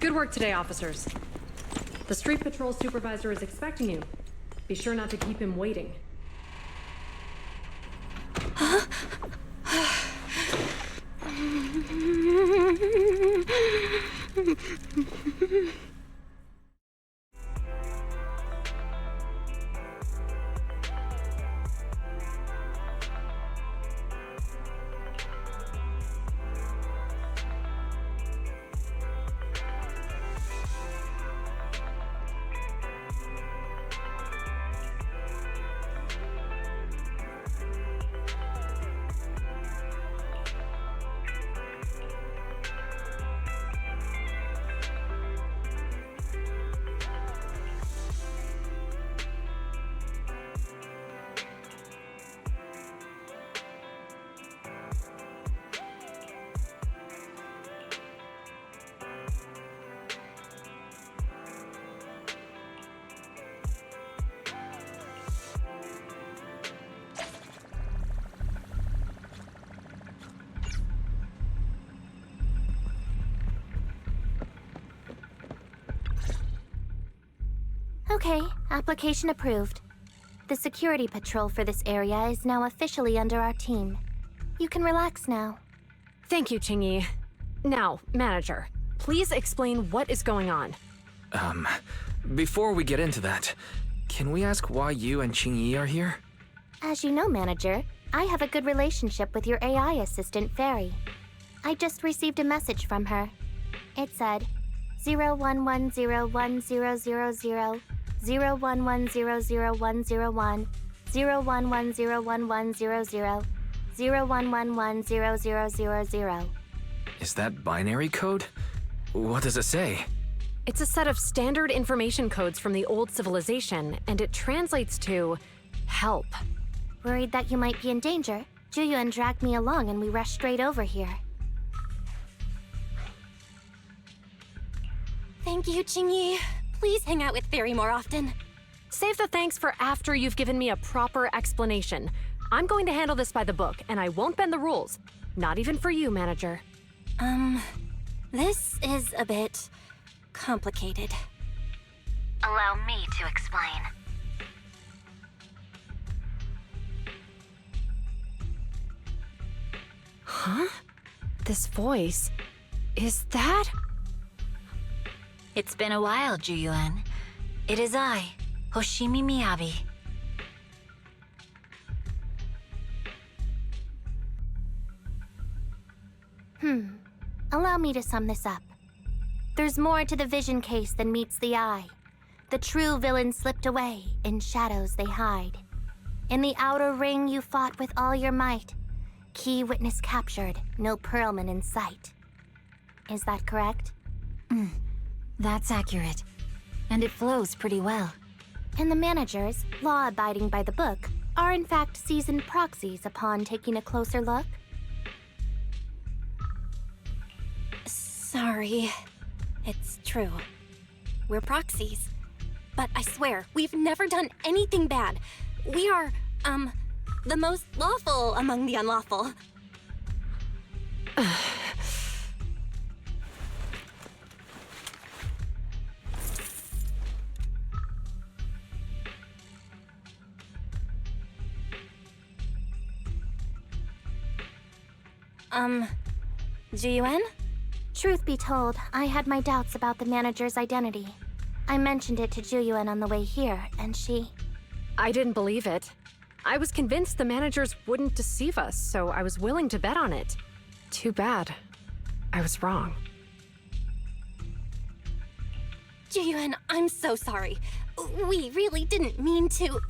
Good work today, officers. The Street Patrol Supervisor is expecting you. Be sure not to keep him waiting. Okay, application approved. The security patrol for this area is now officially under our team. You can relax now. Thank you, Qingyi. Now, Manager, please explain what is going on. Before we get into that, can we ask why you and Qingyi are here? As you know, Manager, I have a good relationship with your AI assistant, Fairy. I just received a message from her. It said, 01101000, 01100101, 01101100, 01110000. Is that binary code? What does it say? It's a set of standard information codes from the old civilization, and it translates to help. Worried that you might be in danger, Juyuan dragged me along and we rushed straight over here. Thank you, Qingyi. Please hang out with Fairy more often. Save the thanks for after you've given me a proper explanation. I'm going to handle this by the book, and I won't bend the rules. Not even for you, Manager. This is a bit complicated. Allow me to explain. Huh? This voice... is that... It's been a while, Juyuan. It is I, Hoshimi Miyabi. Allow me to sum this up. There's more to the vision case than meets the eye. The true villain slipped away, in shadows they hide. In the outer ring you fought with all your might. Key witness captured, no Pearlman in sight. Is that correct? That's accurate. And it flows pretty well. And the managers, law-abiding by the book, are in fact seasoned proxies upon taking a closer look? Sorry. It's true. We're proxies. But I swear, we've never done anything bad. We are, the most lawful among the unlawful. Juyuan? Truth be told, I had my doubts about the manager's identity. I mentioned it to Juyuan on the way here, and she... I didn't believe it. I was convinced the managers wouldn't deceive us, so I was willing to bet on it. Too bad. I was wrong. Juyuan, I'm so sorry. We really didn't mean to...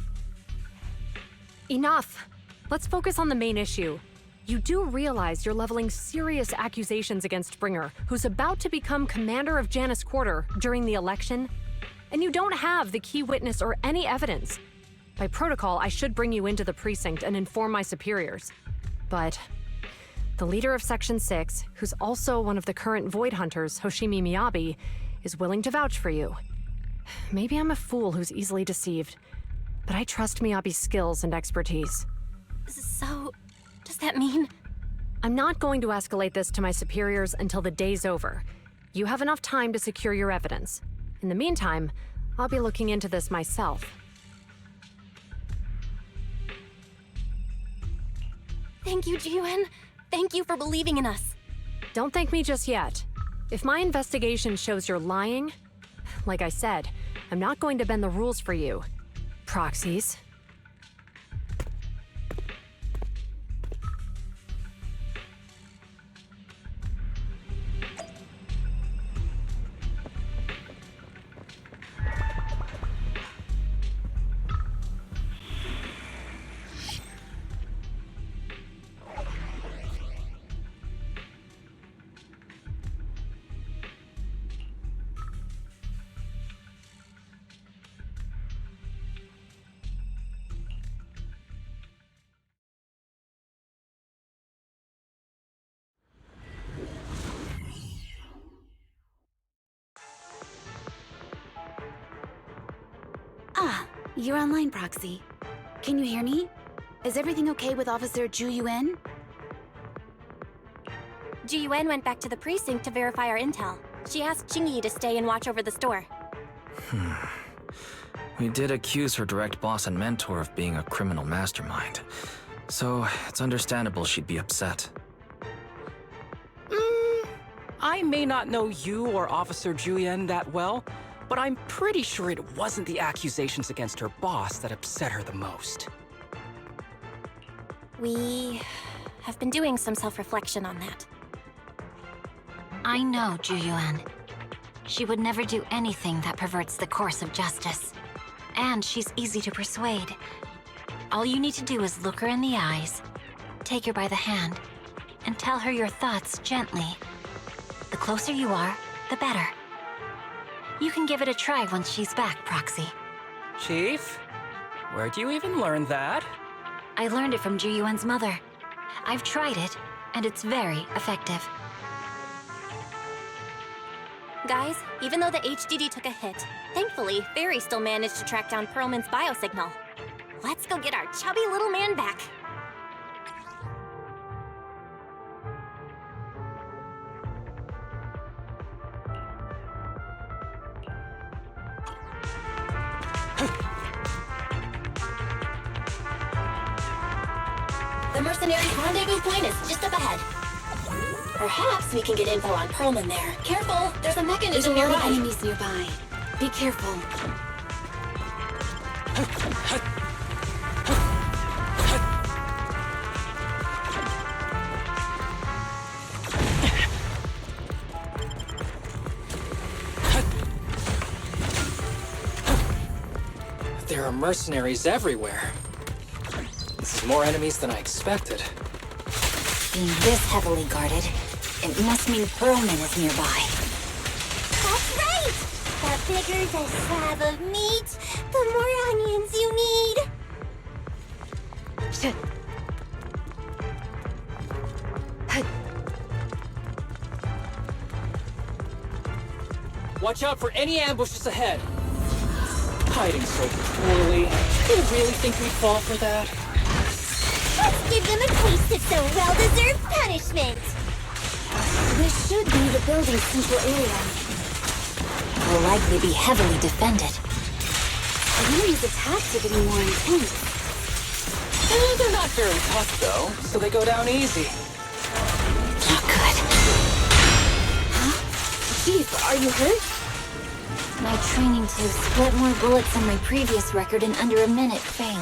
Enough! Let's focus on the main issue. You do realize you're leveling serious accusations against Springer, who's about to become commander of Janus Quarter during the election? And you don't have the key witness or any evidence. By protocol, I should bring you into the precinct and inform my superiors. But the leader of Section 6, who's also one of the current Void Hunters, Hoshimi Miyabi, is willing to vouch for you. Maybe I'm a fool who's easily deceived, but I trust Miyabi's skills and expertise. So... does that mean? I'm not going to escalate this to my superiors until the day's over. You have enough time to secure your evidence. In the meantime, I'll be looking into this myself. Thank you, Juyuan. Thank you for believing in us. Don't thank me just yet. If my investigation shows you're lying, like I said, I'm not going to bend the rules for you. Proxies. You're online, Proxy. Can you hear me? Is everything okay with Officer Juyuan? Juyuan went back to the precinct to verify our intel. She asked Qingyi to stay and watch over the store. We did accuse her direct boss and mentor of being a criminal mastermind, so it's understandable she'd be upset. I may not know you or Officer Julian that well, but I'm pretty sure it wasn't the accusations against her boss that upset her the most. We have been doing some self-reflection on that. I know Juyuan. She would never do anything that perverts the course of justice. And she's easy to persuade. All you need to do is look her in the eyes, take her by the hand, and tell her your thoughts gently. The closer you are, the better. You can give it a try once she's back, Proxy. Chief? Where'd you even learn that? I learned it from Juyuan's mother. I've tried it, and it's very effective. Guys, even though the HDD took a hit, thankfully, Fairy still managed to track down Perlman's biosignal. Let's go get our chubby little man back. The mercenaries' rendezvous point is just up ahead. Perhaps we can get info on Perlman there. Careful, there's a mechanism There's a lot nearby. of enemies nearby. Be careful. There are mercenaries everywhere. This is more enemies than I expected. Being this heavily guarded, it must mean Perlman is nearby. That's right! The bigger the slab of meat, the more onions you need. Watch out for any ambushes ahead. Hiding so poorly. They really think we'd fall for that? Let's give them a taste of some well-deserved punishment. This should be the building's central area. Will likely be heavily defended. The enemy's attacks are getting more intense. They're not very tough, though, so they go down easy. Not good. Huh? Chief, are you hurt? My training to split more bullets than my previous record in under a minute failed.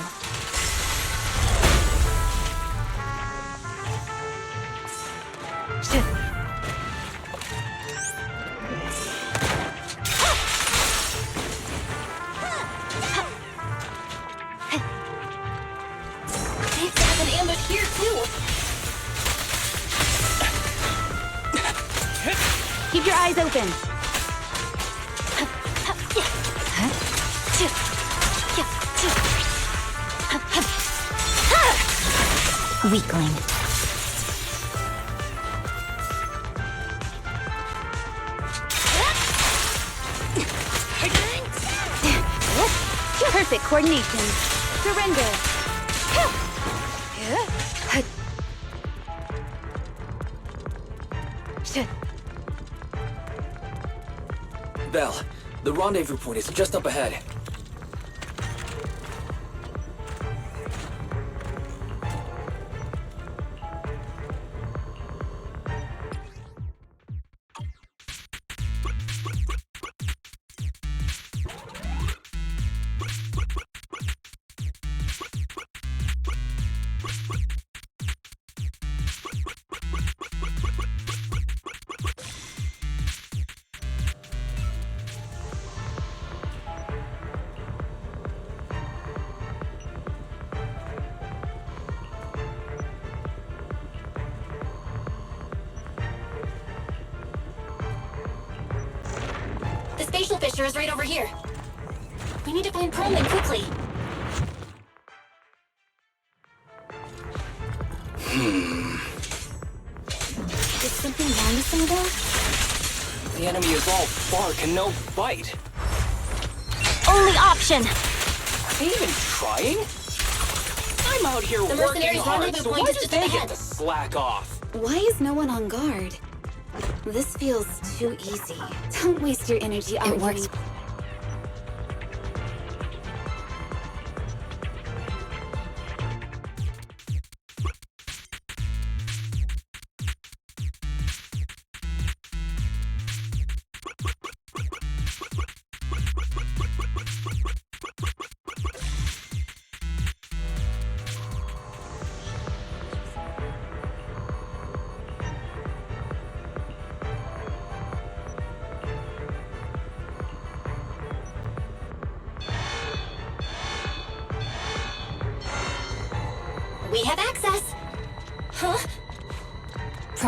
There's an ambush here too. Keep your eyes open. Weakling. Perfect coordination. Surrender. Belle, the rendezvous point is just up ahead. The spatial fissure is right over here. We need to find Perlman quickly. Is something wrong with Cinderella? The enemy is all bark and no bite. Only option! Are they even trying? I'm out here The working mercenaries' hard, rendezvous so point why is do just they ahead. get to slack off? Why is no one on guard? This feels too easy. Don't waste your energy arguing. works.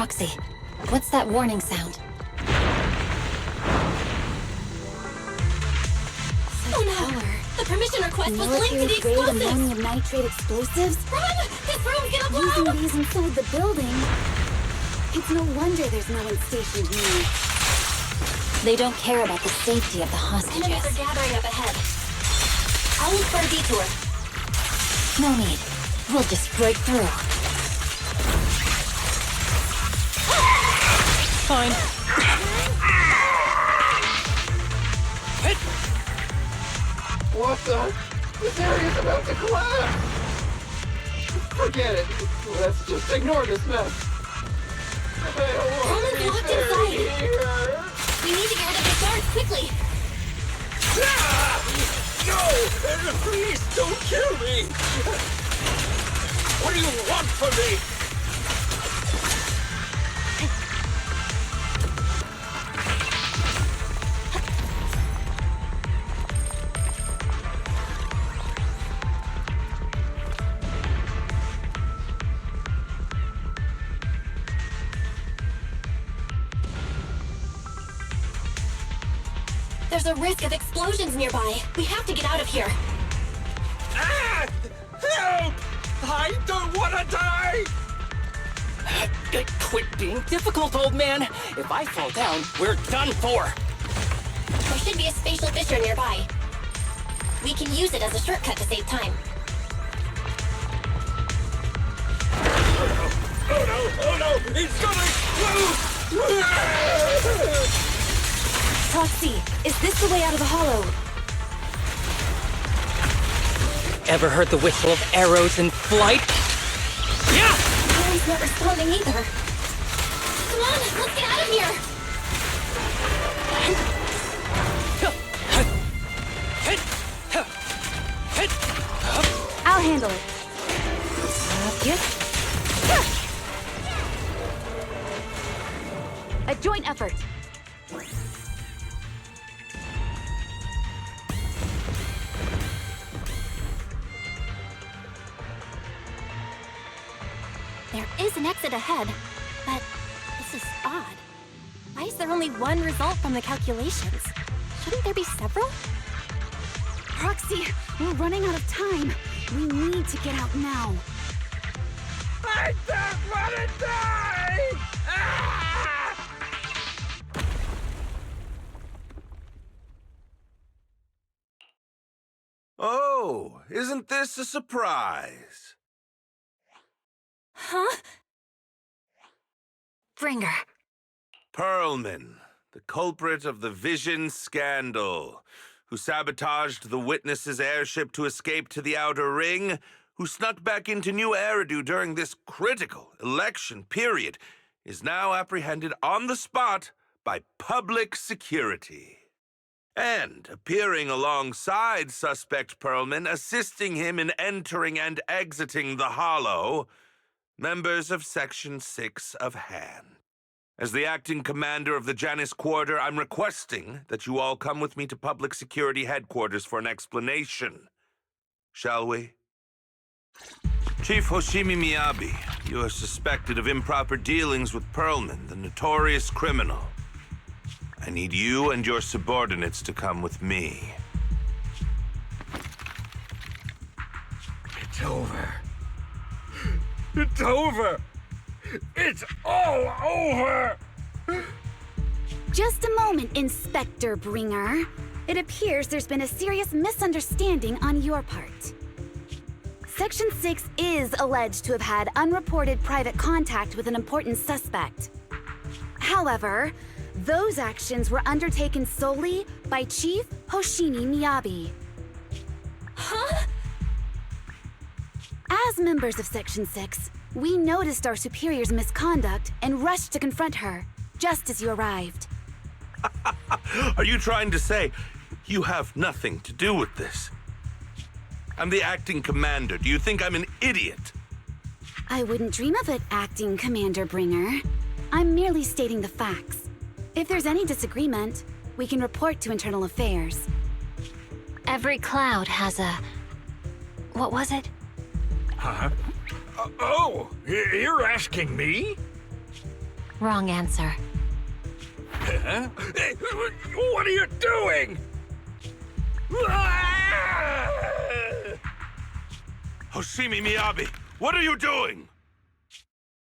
Proxy, what's that warning sound? Oh no! The permission request was linked to the Military-grade explosives! ammonium nitrate explosives? Run! This room's gonna blow! Using these inside the building? It's no wonder there's no one stationed near. They don't care about the safety of the hostages. Enemies are gathering up ahead. I'll look for a detour. No need. We'll just break through. Fine. What the? This area's about to collapse! Forget it. Let's just ignore this mess. I don't want to be locked buried inside. here. We need to get rid of the guards quickly! No! Please don't kill me! What do you want from me? There's a risk of explosions nearby. We have to get out of here. Ah! Help! I don't want to die! Quit being difficult, old man. If I fall down, we're done for. There should be a spatial fissure nearby. We can use it as a shortcut to save time. Oh no! Oh no! It's gonna explode! Proxy, is this the way out of the hollow? Ever heard the whistle of arrows in flight? Yeah! Harry's not responding either. Come on, let's get out of here! I'll handle it. A joint effort. There is an exit ahead, but this is odd. Why is there only one result from the calculations? Shouldn't there be several? Proxy, we're running out of time. We need to get out now. I don't want to die! Ah! Oh, isn't this a surprise? Huh? Bringer. Perlman, the culprit of the Vision scandal, who sabotaged the Witness's airship to escape to the Outer Ring, who snuck back into New Eridu during this critical election period, is now apprehended on the spot by public security. And appearing alongside suspect Perlman, assisting him in entering and exiting the Hollow, members of Section 6 of Han. As the acting commander of the Janus Quarter, I'm requesting that you all come with me to Public Security Headquarters for an explanation. Shall we? Chief Hoshimi Miyabi, you are suspected of improper dealings with Perlman, the notorious criminal. I need you and your subordinates to come with me. It's over. It's over! It's all over! Just a moment, Inspector Bringer. It appears there's been a serious misunderstanding on your part. Section 6 is alleged to have had unreported private contact with an important suspect. However, those actions were undertaken solely by Chief Hoshimi Miyabi. Huh? As members of Section 6, we noticed our superior's misconduct and rushed to confront her, just as you arrived. Are you trying to say you have nothing to do with this? I'm the acting commander. Do you think I'm an idiot? I wouldn't dream of it, Acting Commander Bringer. I'm merely stating the facts. If there's any disagreement, we can report to Internal Affairs. Every cloud has a... What was it? Huh? Oh, you're asking me? Wrong answer. Huh? Hey, what are you doing? Hoshimi Miyabi, what are you doing?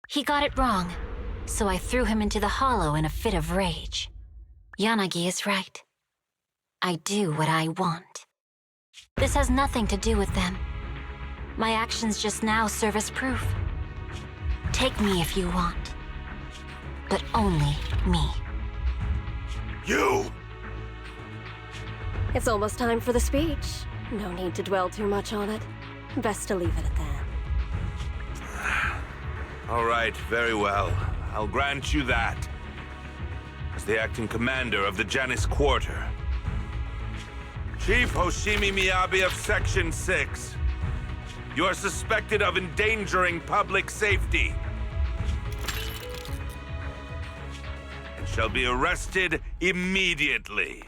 He got it wrong, so I threw him into the hollow in a fit of rage. Yanagi is right. I do what I want. This has nothing to do with them. My actions just now serve as proof. Take me if you want, but only me. You! It's almost time for the speech. No need to dwell too much on it. Best to leave it at that. All right, very well. I'll grant you that. As the acting commander of the Janus Quarter, Chief Hoshimi Miyabi of Section 6, you are suspected of endangering public safety and shall be arrested immediately.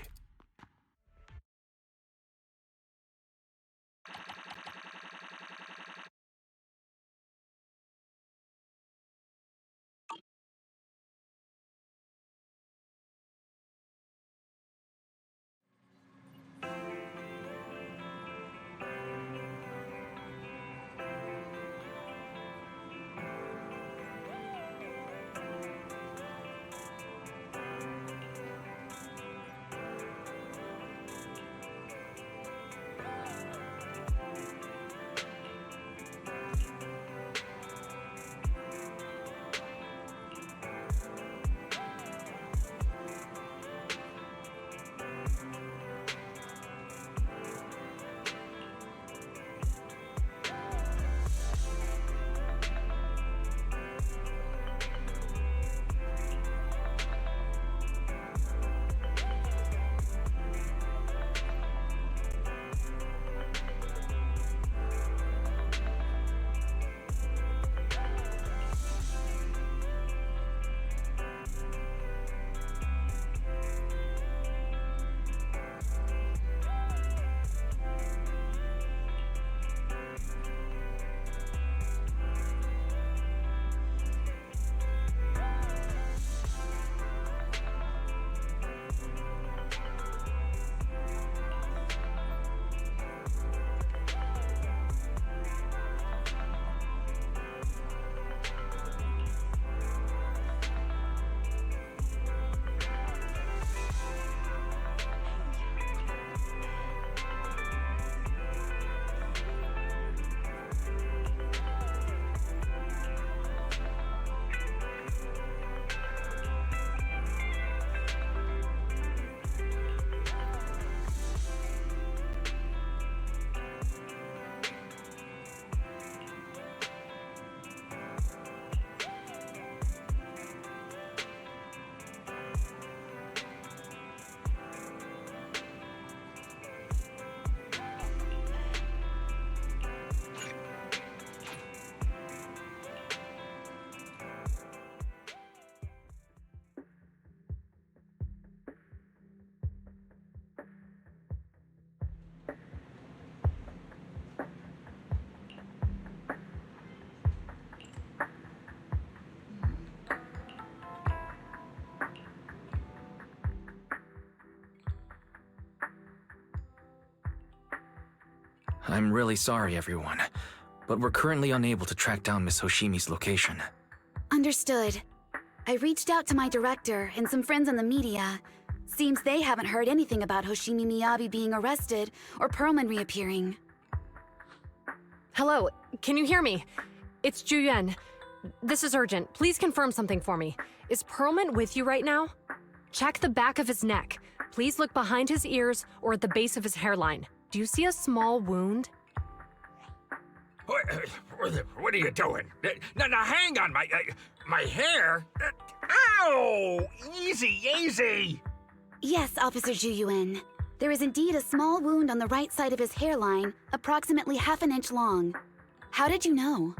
I'm really sorry, everyone, but we're currently unable to track down Miss Hoshimi's location. Understood. I reached out to my director and some friends in the media. Seems they haven't heard anything about Hoshimi Miyabi being arrested or Perlman reappearing. Hello, can you hear me? It's Juyuan. This is urgent. Please confirm something for me. Is Perlman with you right now? Check the back of his neck. Please look behind his ears or at the base of his hairline. Do you see a small wound? What are you doing? Now hang on, my hair? Ow! Easy, easy! Yes, Officer Juyuan. There is indeed a small wound on the right side of his hairline, approximately ½ an inch long. How did you know?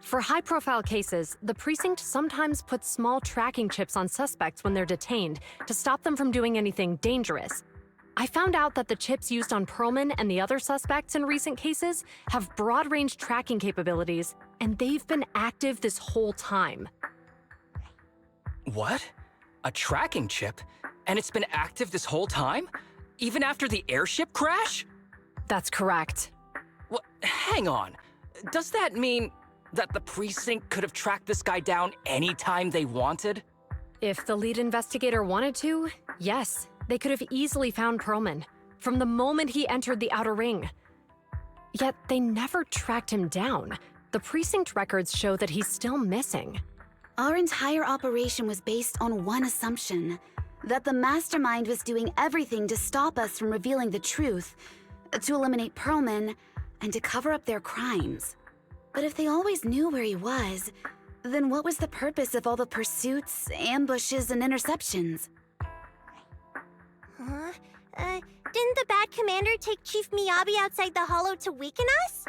For high-profile cases, the precinct sometimes puts small tracking chips on suspects when they're detained to stop them from doing anything dangerous. I found out that the chips used on Perlman and the other suspects in recent cases have broad-range tracking capabilities, and they've been active this whole time. What? A tracking chip? And it's been active this whole time? Even after the airship crash? That's correct. What? Hang on. Does that mean that the precinct could have tracked this guy down anytime they wanted? If the lead investigator wanted to, yes, they could have easily found Perlman from the moment he entered the outer ring. Yet they never tracked him down. The precinct records show that he's still missing. Our entire operation was based on one assumption, that the mastermind was doing everything to stop us from revealing the truth, to eliminate Perlman, and to cover up their crimes. But if they always knew where he was, then what was the purpose of all the pursuits, ambushes, and interceptions? Didn't the bad commander take Chief Miyabi outside the hollow to weaken us?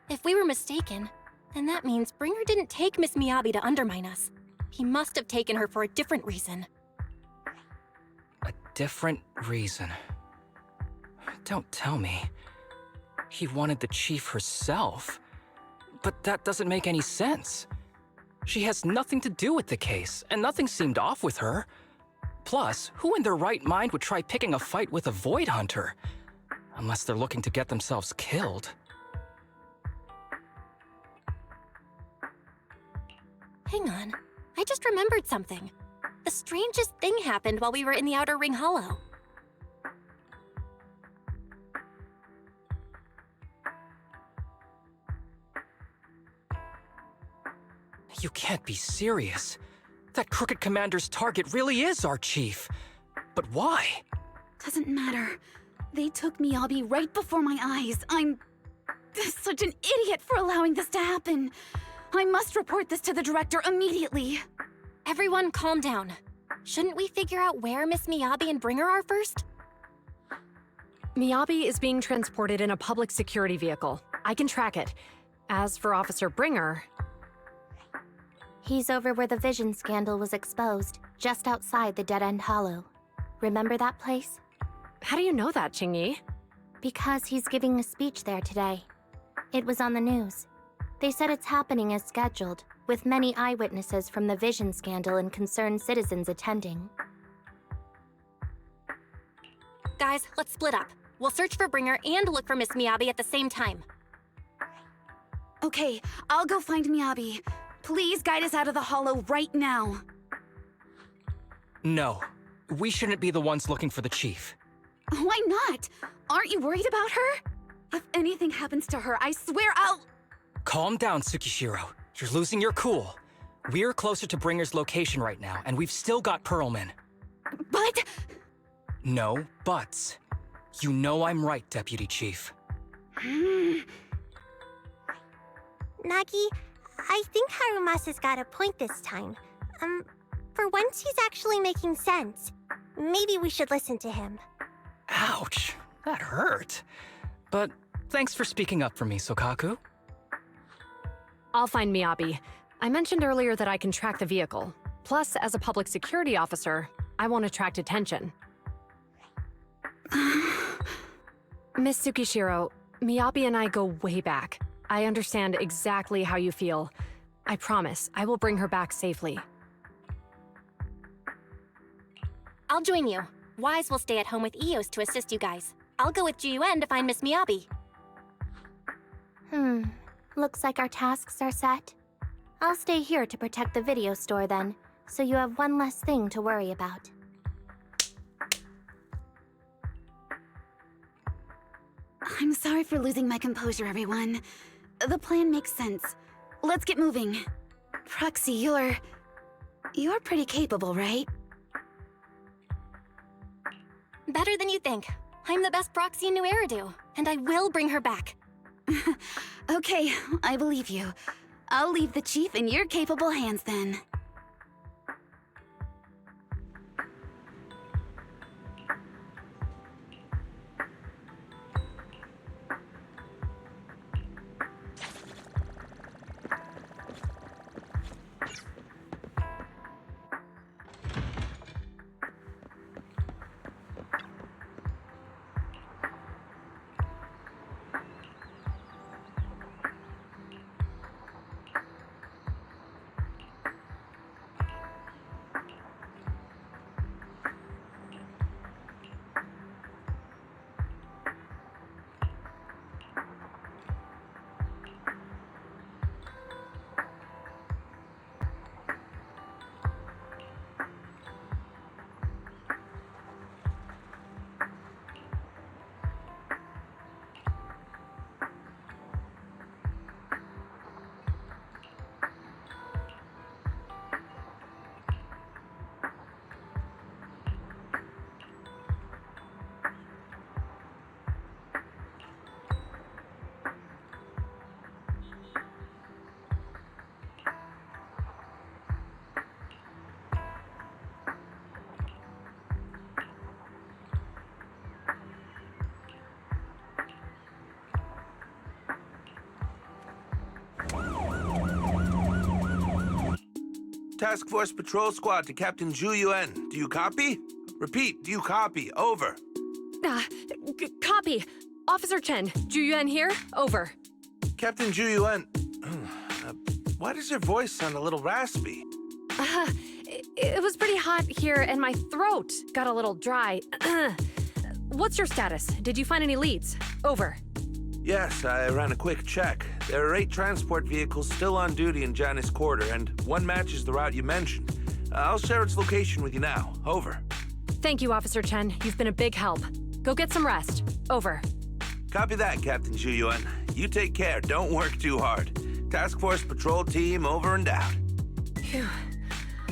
If we were mistaken, then that means Bringer didn't take Miss Miyabi to undermine us. He must have taken her for a different reason. A different reason? Don't tell me. He wanted the chief herself. But that doesn't make any sense. She has nothing to do with the case, and nothing seemed off with her. Plus, who in their right mind would try picking a fight with a Void Hunter? Unless they're looking to get themselves killed. Hang on, I just remembered something. The strangest thing happened while we were in the Outer Ring Hollow. You can't be serious. That crooked commander's target really is our chief. But why? Doesn't matter. They took Miyabi right before my eyes. I'm such an idiot for allowing this to happen. I must report this to the director immediately. Everyone calm down. Shouldn't we figure out where Miss Miyabi and Bringer are first? Miyabi is being transported in a public security vehicle. I can track it. As for Officer Bringer... He's over where the vision scandal was exposed, just outside the Dead End Hollow. Remember that place? How do you know that, Qingyi? Because he's giving a speech there today. It was on the news. They said it's happening as scheduled, with many eyewitnesses from the vision scandal and concerned citizens attending. Guys, let's split up. We'll search for Bringer and look for Miss Miyabi at the same time. Okay, I'll go find Miyabi. Please guide us out of the hollow right now. No, we shouldn't be the ones looking for the chief. Why not? Aren't you worried about her? If anything happens to her, I swear I'll... Calm down, Tsukishiro. You're losing your cool. We're closer to Bringer's location right now, and we've still got Perlman. But... No buts. You know I'm right, Deputy Chief. Nagi, I think Harumasa's got a point this time. For once he's actually making sense. Maybe we should listen to him. Ouch, that hurt. But thanks for speaking up for me, Sokaku. I'll find Miyabi. I mentioned earlier that I can track the vehicle. Plus, as a public security officer, I won't attract attention. Miss Tsukishiro, Miyabi and I go way back. I understand exactly how you feel. I promise, I will bring her back safely. I'll join you. Wise will stay at home with Eos to assist you guys. I'll go with GUN to find Miss Miyabi. Looks like our tasks are set. I'll stay here to protect the video store then, so you have one less thing to worry about. I'm sorry for losing my composure, everyone. The plan makes sense. Let's get moving. Proxy, you're pretty capable, right? Better than you think. I'm the best proxy in New Eridu, and I will bring her back. Okay, I believe you. I'll leave the chief in your capable hands then. Task Force Patrol Squad to Captain Zhu Yuan. Do you copy? Repeat, do you copy? Over. Copy. Officer Chen, Zhu Yuan here. Over. Captain Zhu Yuan, why does your voice sound a little raspy? It was pretty hot here, and my throat got a little dry. What's your status? Did you find any leads? Over. Yes, I ran a quick check. There are 8 transport vehicles still on duty in Janus Quarter, and one matches the route you mentioned. I'll share its location with you now. Over. Thank you, Officer Chen. You've been a big help. Go get some rest. Over. Copy that, Captain Zhu Yuan. You take care. Don't work too hard. Task Force Patrol Team over and out. Phew.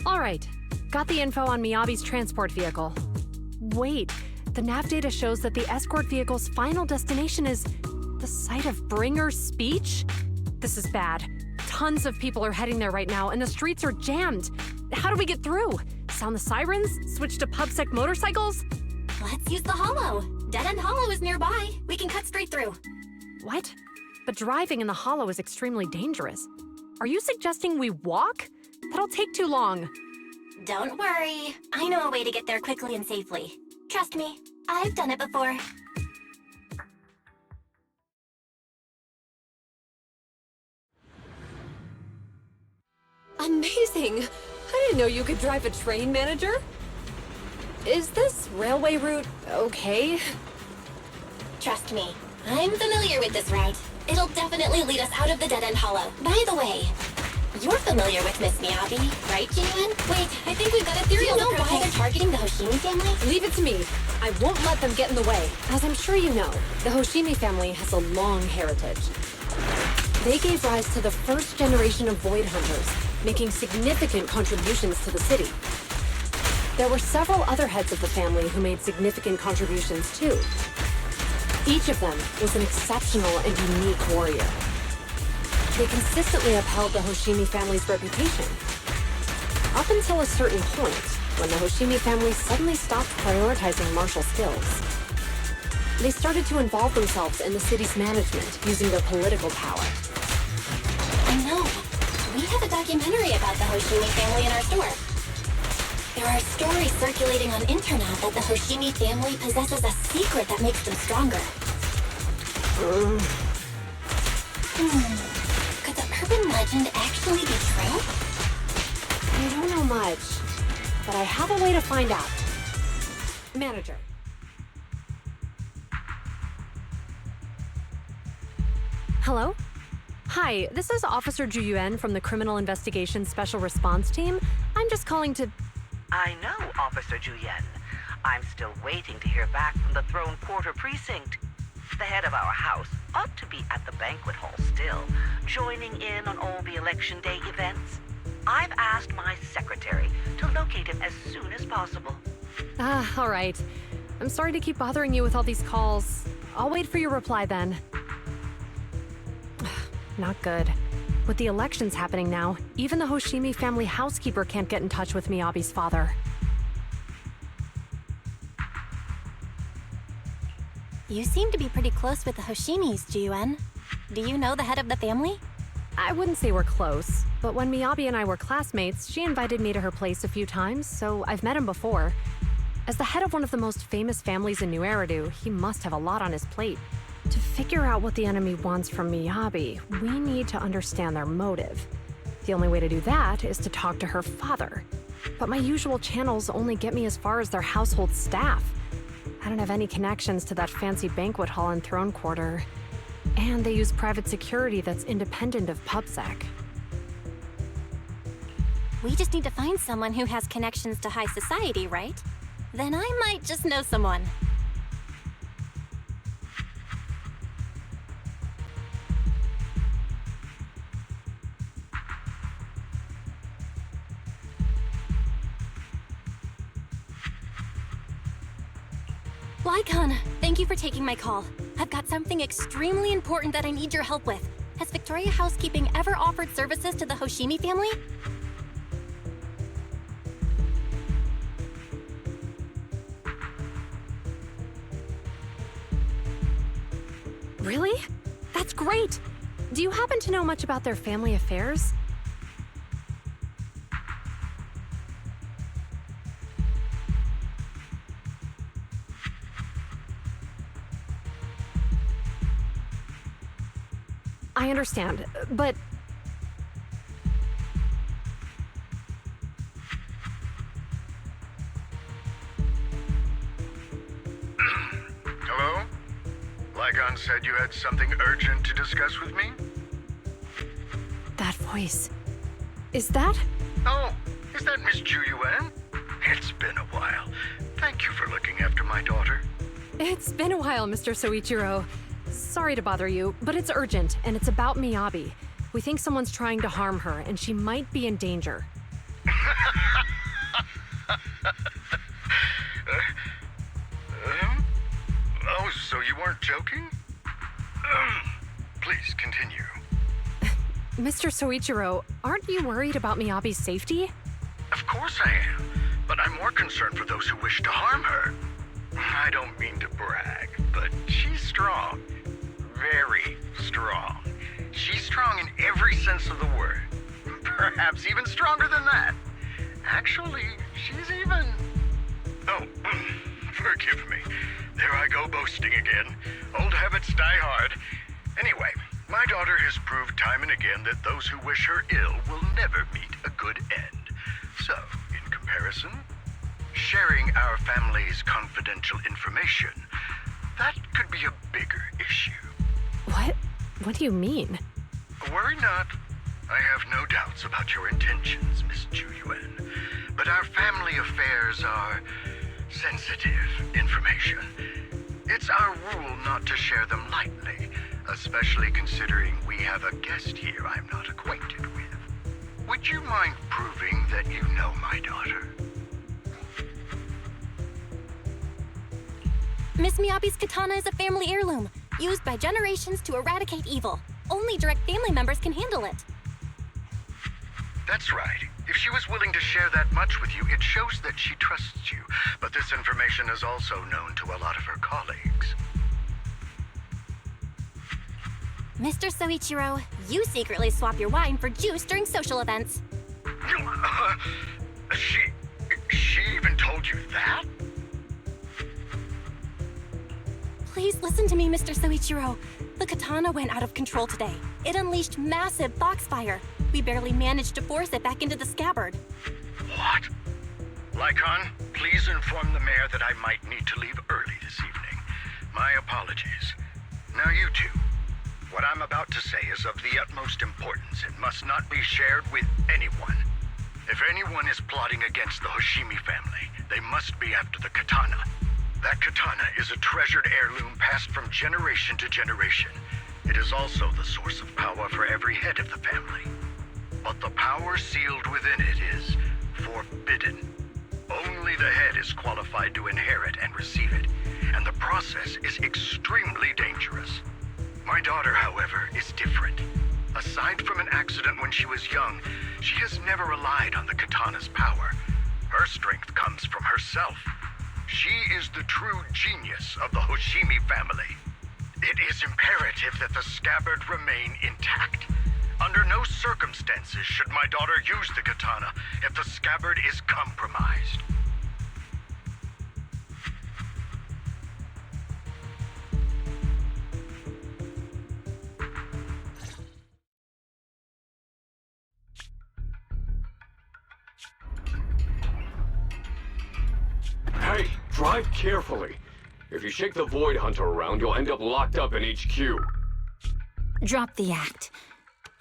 All right. Got the info on Miyabi's transport vehicle. Wait, the nav data shows that the escort vehicle's final destination is the site of Bringer's speech? This is bad. Tons of people are heading there right now, and the streets are jammed. How do we get through? Sound the sirens? Switch to PubSec motorcycles? Let's use the Hollow. Dead End Hollow is nearby. We can cut straight through. What? But driving in the Hollow is extremely dangerous. Are you suggesting we walk? That'll take too long. Don't worry. I know a way to get there quickly and safely. Trust me, I've done it before. Amazing! I didn't know you could drive a train, Manager. Is this railway route okay? Trust me, I'm familiar with this route. It'll definitely lead us out of the Dead End Hollow. By the way, you're familiar with Miss Miyabi, right, Jin? Wait, I think we've got a theory. Do you know why they're targeting the Hoshimi family? Leave it to me. I won't let them get in the way. As I'm sure you know, the Hoshimi family has a long heritage. They gave rise to the first generation of Void Hunters, making significant contributions to the city. There were several other heads of the family who made significant contributions too. Each of them was an exceptional and unique warrior. They consistently upheld the Hoshimi family's reputation. Up until a certain point, when the Hoshimi family suddenly stopped prioritizing martial skills. They started to involve themselves in the city's management using their political power. I know. We have a documentary about the Hoshimi family in our store. There are stories circulating on internet that the Hoshimi family possesses a secret that makes them stronger. Could the urban legend actually be true? I don't know much, but I have a way to find out. Manager. Hello? Hi, this is Officer Zhu Yuan from the Criminal Investigation Special Response Team. I'm just calling to... I know, Officer Zhu Yuan. I'm still waiting to hear back from the Throne Quarter Precinct. The head of our house ought to be at the banquet hall still, joining in on all the Election Day events. I've asked my secretary to locate him as soon as possible. All right. I'm sorry to keep bothering you with all these calls. I'll wait for your reply then. Not good. With the elections happening now, even the Hoshimi family housekeeper can't get in touch with Miyabi's father. You seem to be pretty close with the Hoshimis, Ji-Yuan. Do you know the head of the family? I wouldn't say we're close, but when Miyabi and I were classmates, she invited me to her place a few times, so I've met him before. As the head of one of the most famous families in New Eridu, he must have a lot on his plate. To figure out what the enemy wants from Miyabi, we need to understand their motive. The only way to do that is to talk to her father. But my usual channels only get me as far as their household staff. I don't have any connections to that fancy banquet hall in Throne Quarter. And they use private security that's independent of PubSec. We just need to find someone who has connections to high society, right? Then I might just know someone. Lycon, thank you for taking my call. I've got something extremely important that I need your help with. Has Victoria Housekeeping ever offered services to the Hoshimi family? Really? That's great! Do you happen to know much about their family affairs? understand, but... Hello? Lygon said you had something urgent to discuss with me? That voice... Is that? Oh, is that Miss Ju Yuan? It's been a while. Thank you for looking after my daughter. It's been a while, Mr. Soichiro. Sorry to bother you, but it's urgent, and it's about Miyabi. We think someone's trying to harm her, and she might be in danger. Oh, so you weren't joking? Please continue. Mr. Soichiro, aren't you worried about Miyabi's safety? Of course I am, but I'm more concerned for those who wish to harm her. I don't mean to brag, but she's strong. Very strong. She's strong in every sense of the word. Perhaps even stronger than that. Actually, she's even... Oh, forgive me. There I go boasting again. Old habits die hard. Anyway, my daughter has proved time and again that those who wish her ill will never meet a good end. So, in comparison, sharing our family's confidential information, that could be a bigger issue. What? What do you mean? Worry not. I have no doubts about your intentions, Miss Ju Yuan. But our family affairs are sensitive information. It's our rule not to share them lightly, especially considering we have a guest here I'm not acquainted with. Would you mind proving that you know my daughter? Miss Miyabi's katana is a family heirloom, used by generations to eradicate evil. Only direct family members can handle it. That's right. If she was willing to share that much with you, it shows that she trusts you. But this information is also known to a lot of her colleagues. Mr. Soichiro, you secretly swap your wine for juice during social events. She even told you that? Please listen to me, Mr. Soichiro. The katana went out of control today. It unleashed massive foxfire. We barely managed to force it back into the scabbard. What? Lycon, please inform the mayor that I might need to leave early this evening. My apologies. Now you two. What I'm about to say is of the utmost importance and must not be shared with anyone. If anyone is plotting against the Hoshimi family, they must be after the katana. That katana is a treasured heirloom passed from generation to generation. It is also the source of power for every head of the family. But the power sealed within it is forbidden. Only the head is qualified to inherit and receive it, and the process is extremely dangerous. My daughter, however, is different. Aside from an accident when she was young, she has never relied on the katana's power. Her strength comes from herself. She is the true genius of the Hoshimi family. It is imperative that the scabbard remain intact. Under no circumstances should my daughter use the katana if the scabbard is compromised. Hey, drive carefully. If you shake the Void Hunter around, you'll end up locked up in HQ. Drop the act.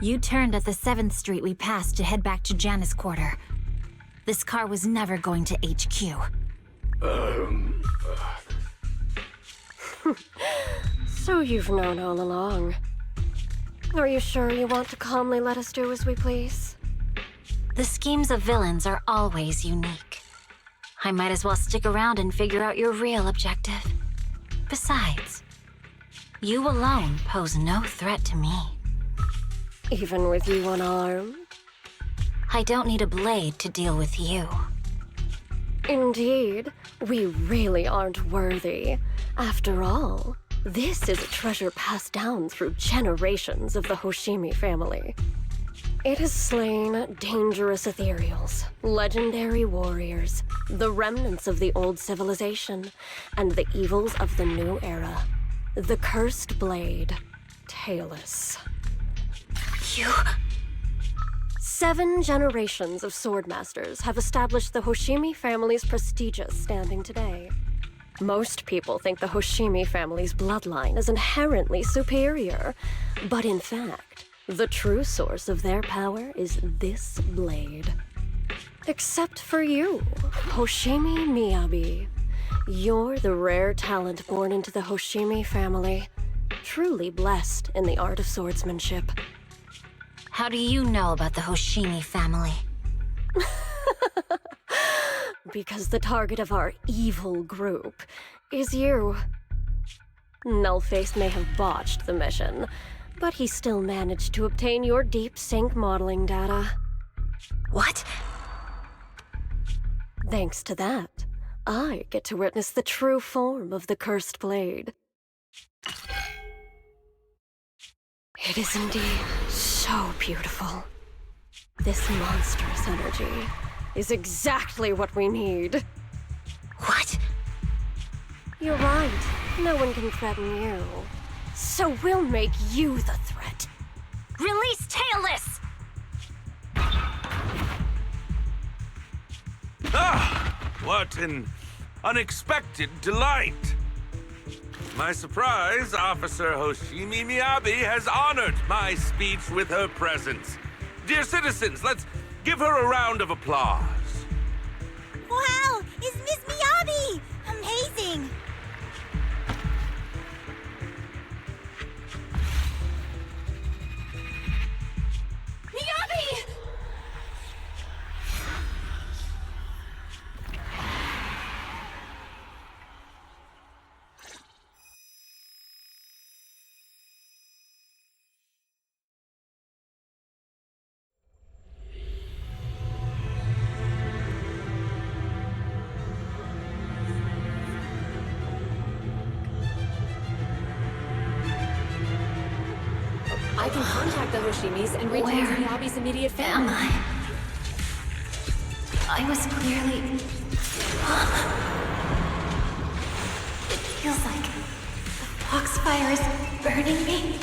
You turned at the 7th Street we passed to head back to Janus Quarter. This car was never going to HQ. So you've known all along. Are you sure you want to calmly let us do as we please? The schemes of villains are always unique. I might as well stick around and figure out your real objective. Besides, you alone pose no threat to me. Even with you unarmed? I don't need a blade to deal with you. Indeed, we really aren't worthy. After all, this is a treasure passed down through generations of the Hoshimi family. It has slain dangerous ethereals, legendary warriors, the remnants of the old civilization, and the evils of the new era. The cursed blade, Talus. You... 7 generations of swordmasters have established the Hoshimi family's prestigious standing today. Most people think the Hoshimi family's bloodline is inherently superior, but in fact, the true source of their power is this blade. Except for you, Hoshimi Miyabi. You're the rare talent born into the Hoshimi family, truly blessed in the art of swordsmanship. How do you know about the Hoshimi family? Because the target of our evil group is you. Nullface may have botched the mission, but he still managed to obtain your deep sync modeling data. What? Thanks to that, I get to witness the true form of the cursed blade. It is indeed so beautiful. This monstrous energy is exactly what we need. What? You're right. No one can threaten you. So we'll make you the threat. Release Tailless! Ah! What an unexpected delight! My surprise, Officer Hoshimi Miyabi has honored my speech with her presence. Dear citizens, let's give her a round of applause. Wow! It's Miss Miyabi! Amazing! Miyabi! I can contact the Hoshimis and reach out to Miyabi's immediate family. I was clearly... It feels like the foxfire is burning me.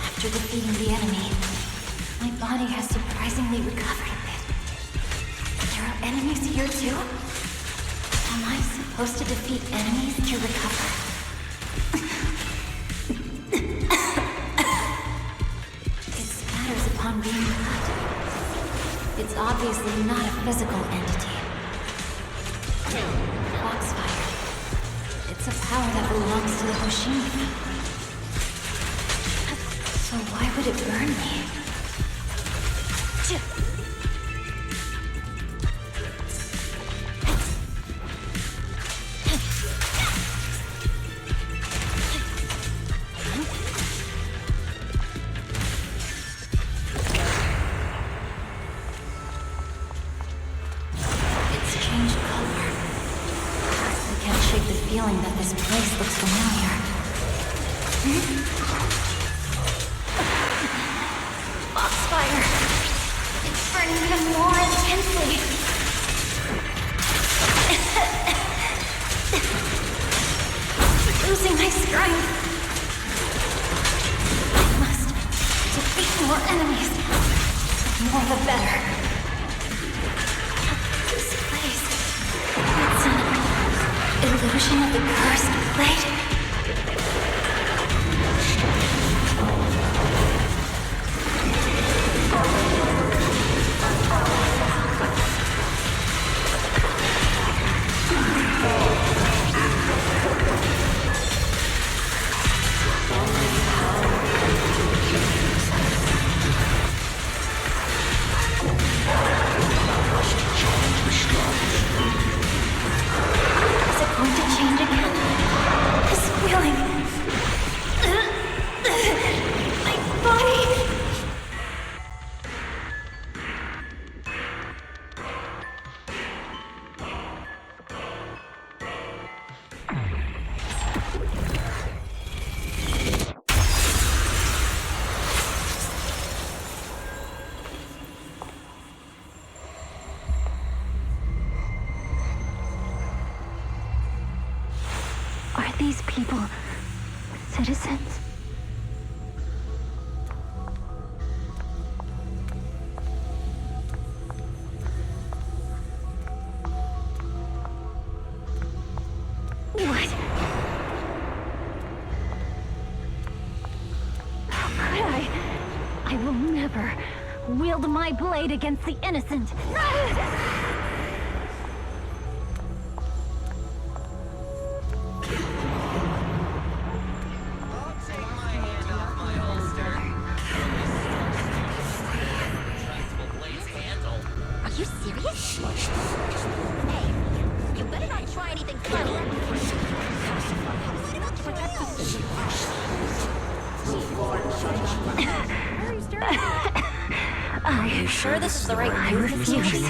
After defeating the enemy, my body has surprisingly recovered a bit. There are enemies here too? Am I supposed to defeat enemies to recover? Upon being cut. It's obviously not a physical entity. Foxfire. It's a power that belongs to the Hoshimi family. So why would it burn me? Feeling that this place looks familiar. Foxfire! It's burning even more intensely! Losing my strength! I must defeat more enemies. The more the better. This place... it's an illusion of the cursed blade? Is it going to change again? This feeling... my body... Are these people citizens? I will never wield my blade against the innocent. Are you serious? Hey, you better not try anything funny. Are you sure this is the right move? I refuse.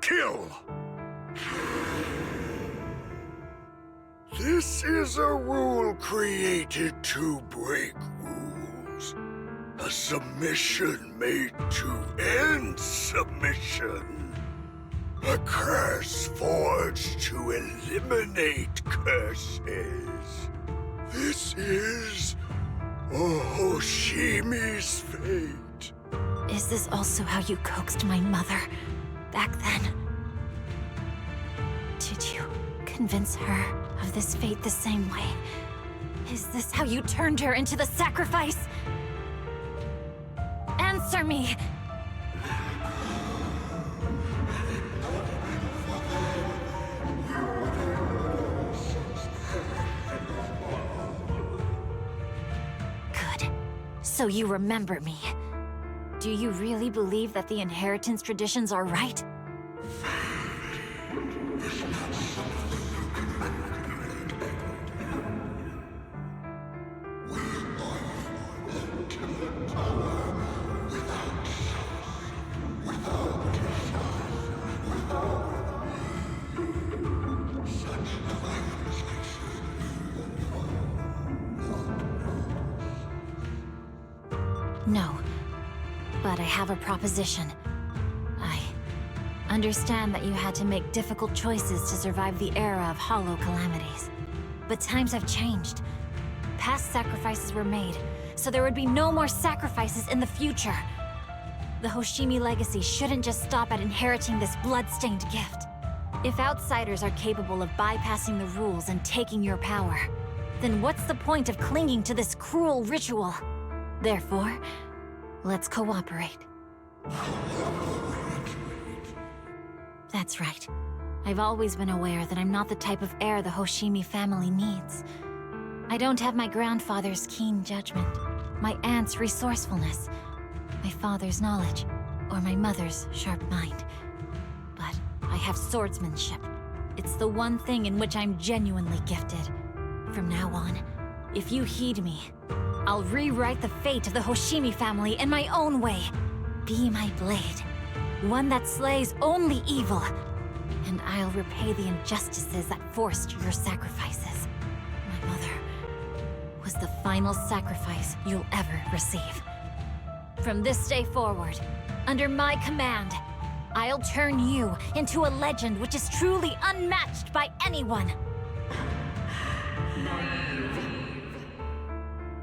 Kill! This is a rule created to break rules. A submission made to end submission. A curse forged to eliminate curses. This is Hoshimi's fate. Is this also how you coaxed my mother back then? Did you convince her of this fate the same way? Is this how you turned her into the sacrifice? Answer me! Good. So you remember me. Do you really believe that the inheritance traditions are right? No. But I have a proposition. I understand that you had to make difficult choices to survive the era of hollow calamities. But times have changed. Past sacrifices were made, so there would be no more sacrifices in the future. The Hoshimi legacy shouldn't just stop at inheriting this blood-stained gift. If outsiders are capable of bypassing the rules and taking your power, then what's the point of clinging to this cruel ritual? Therefore, let's cooperate. That's right. I've always been aware that I'm not the type of heir the Hoshimi family needs. I don't have my grandfather's keen judgment, my aunt's resourcefulness, my father's knowledge, or my mother's sharp mind. But I have swordsmanship. It's the one thing in which I'm genuinely gifted. From now on, if you heed me, I'll rewrite the fate of the Hoshimi family in my own way. Be my blade, one that slays only evil, and I'll repay the injustices that forced your sacrifices. My mother was the final sacrifice you'll ever receive. From this day forward, under my command, I'll turn you into a legend which is truly unmatched by anyone.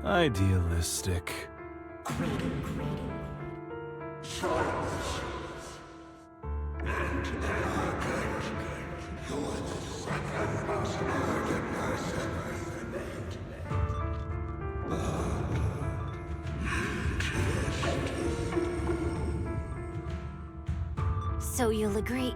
Idealistic. So you'll agree?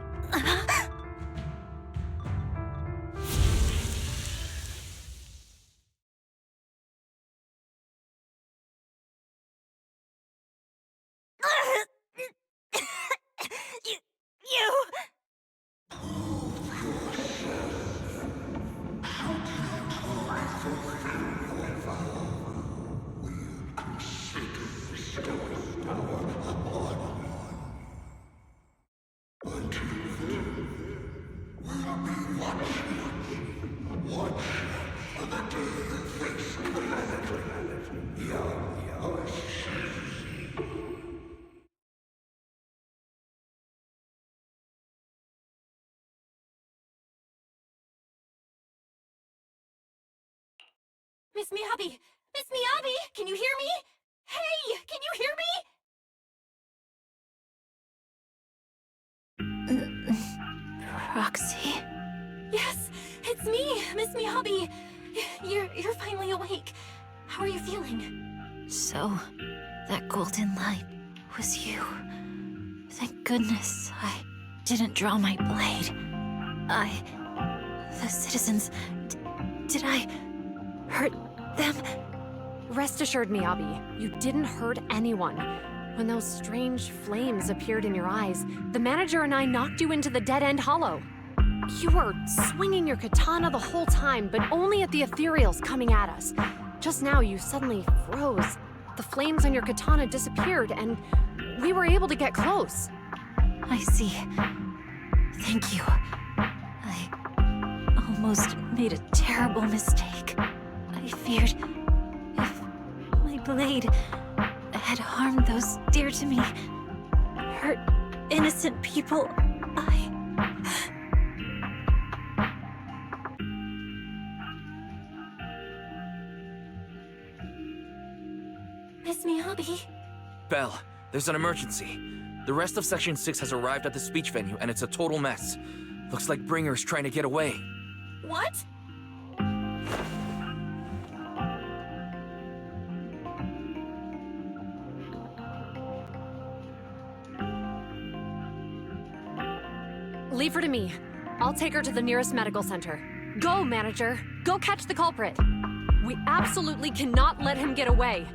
Miss Miyabi! Miss Miyabi! Can you hear me? Hey! Can you hear me? Proxy? Yes, it's me, Miss Miyabi. You're finally awake. How are you feeling? So, that golden light was you. Thank goodness I didn't draw my blade. The citizens... did I hurt them? Rest assured, Miyabi, you didn't hurt anyone. When those strange flames appeared in your eyes, the manager and I knocked you into the dead-end hollow. You were swinging your katana the whole time, but only at the ethereals coming at us. Just now, you suddenly froze. The flames on your katana disappeared, and we were able to get close. I see. Thank you. I almost made a terrible mistake. I feared if my blade had harmed those dear to me, hurt innocent people, Miss Miyabi? Belle, there's an emergency. The rest of Section 6 has arrived at the speech venue, and it's a total mess. Looks like Bringer's trying to get away. What? Leave her to me. I'll take her to the nearest medical center. Go, manager. Go catch the culprit. We absolutely cannot let him get away.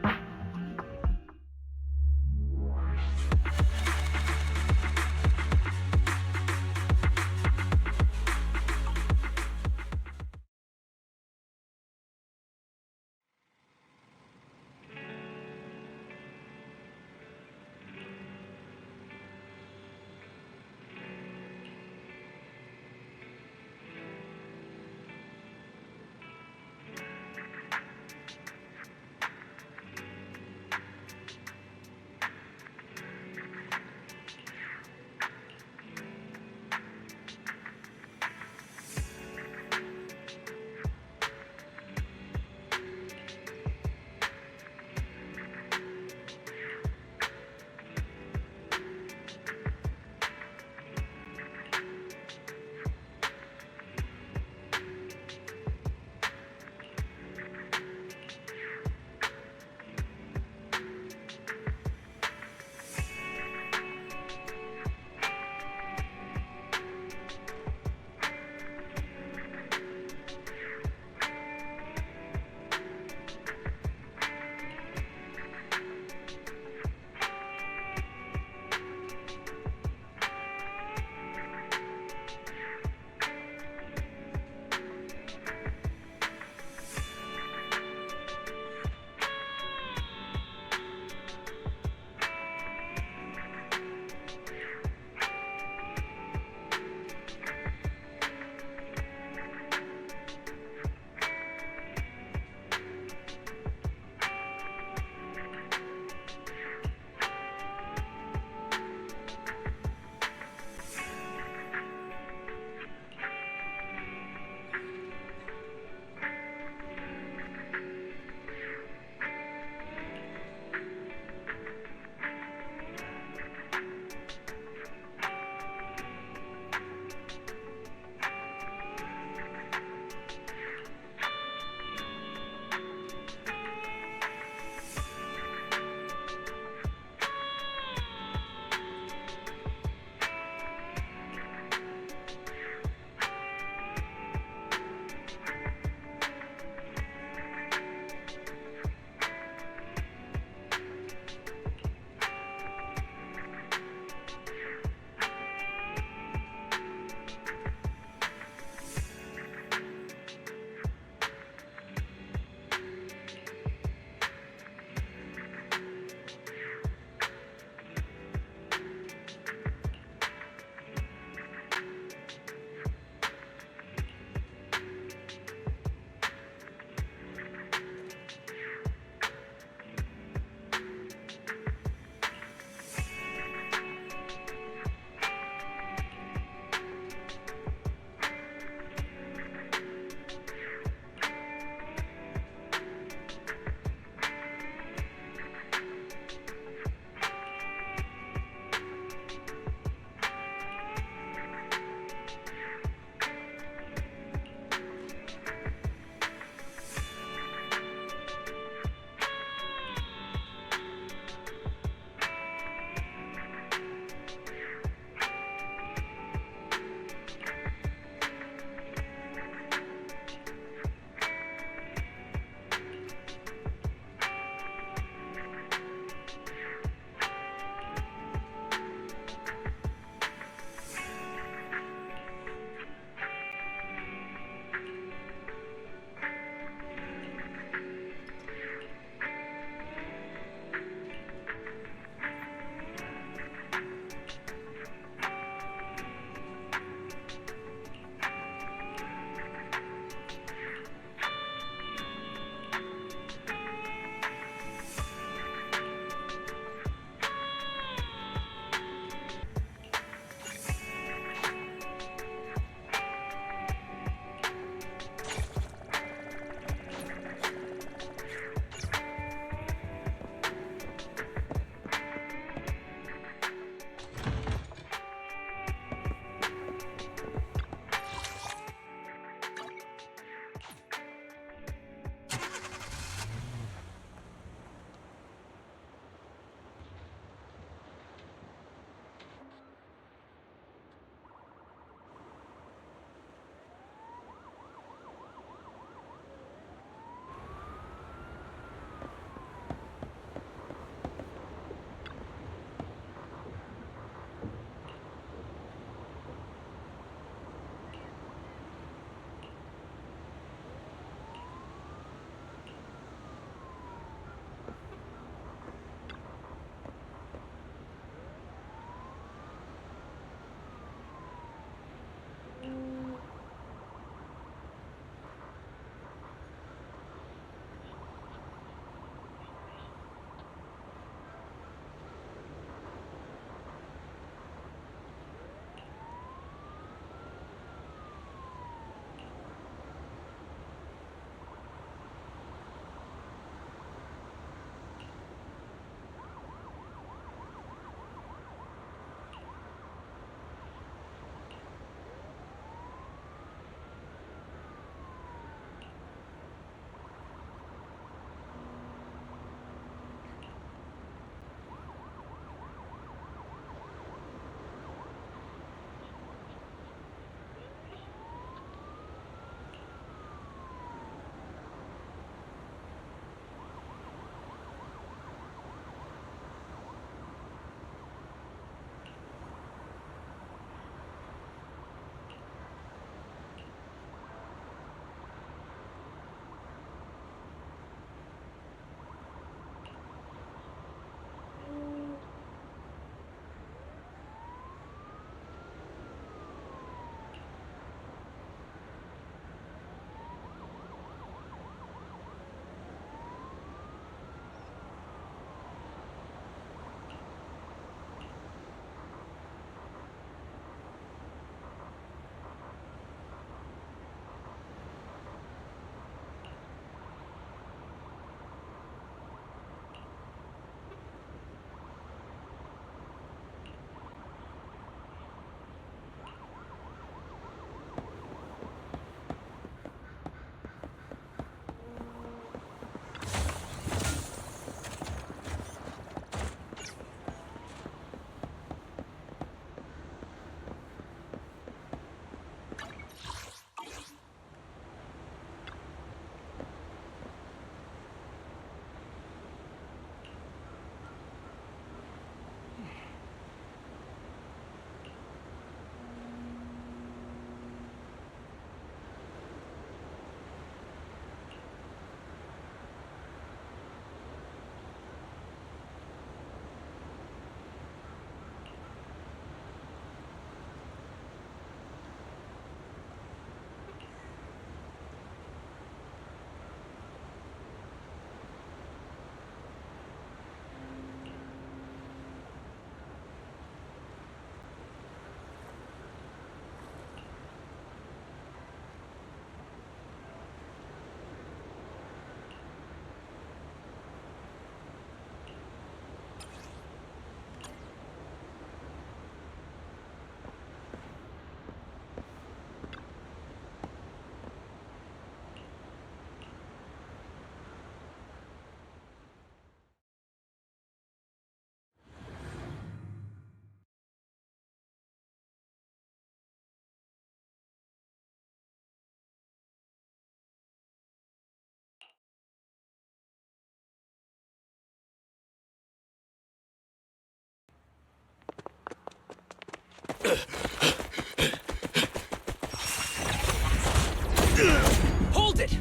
Hold it!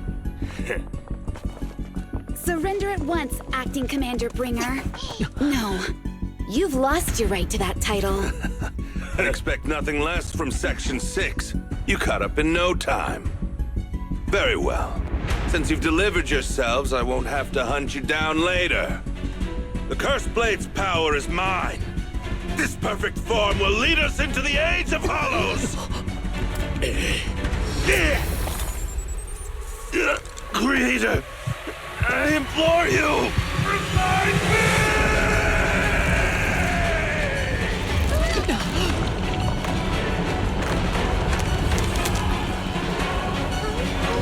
Surrender at once, Acting Commander Bringer. No. You've lost your right to that title. I'd expect nothing less from Section 6. You caught up in no time. Very well. Since you've delivered yourselves, I won't have to hunt you down later. The Cursed Blade's power is mine. This perfect form will lead us into the Age of Hollows! Creator, I implore you, revive me!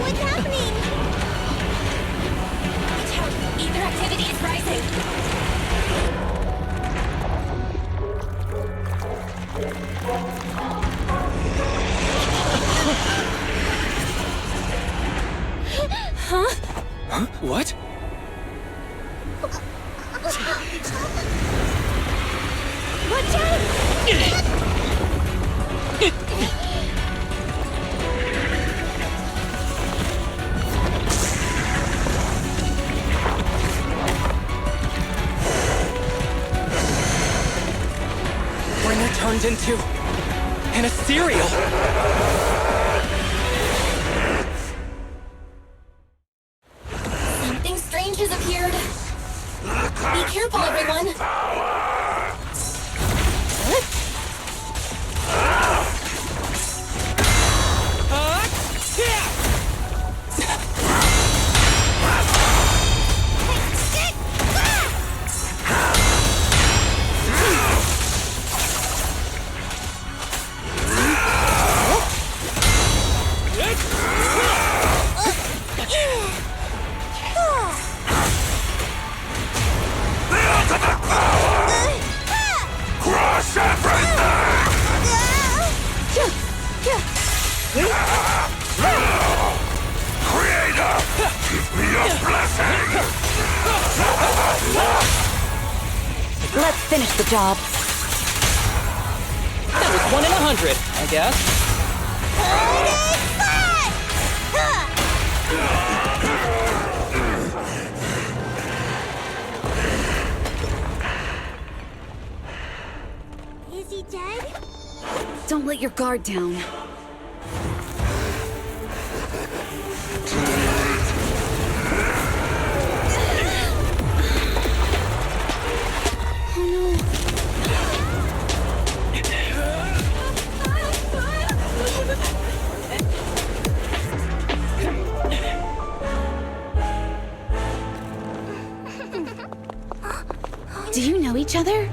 What's happening? Ether activity is rising. Huh? What? Watch out! Bringer turned into an ethereal. Something strange has appeared. Be careful, everyone. Crush everything! Creator, give me your blessing! Let's finish the job. That was 1 in 100, I guess. Is he dead? Don't let your guard down. Do you know each other?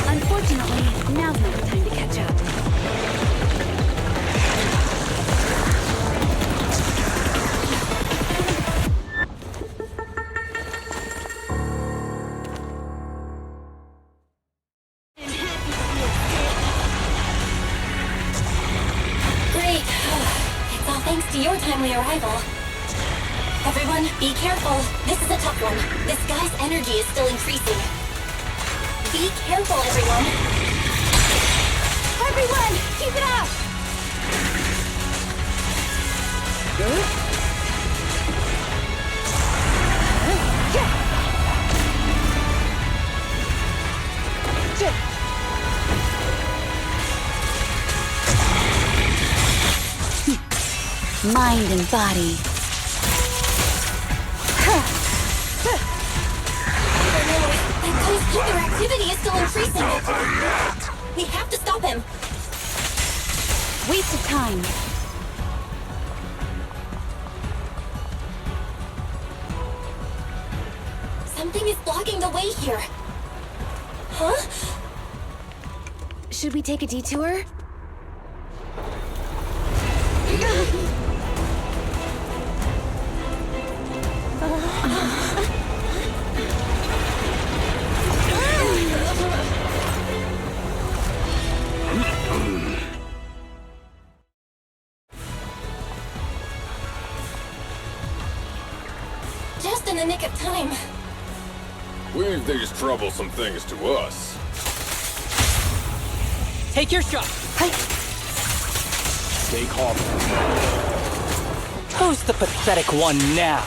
Unfortunately, now's not the time to catch up. Great. It's all thanks to your timely arrival. Everyone, be careful. This is a tough one. This guy's energy is still increasing. Be careful, everyone. Everyone, keep it up! Mind and body. That guy's ether activity is still increasing. We have to stop him. Waste of time. Something is blocking the way here. Huh? Should we take a detour? Just in the nick of time. Leave these troublesome things to us. Take your shot. Stay calm. Who's the pathetic one now?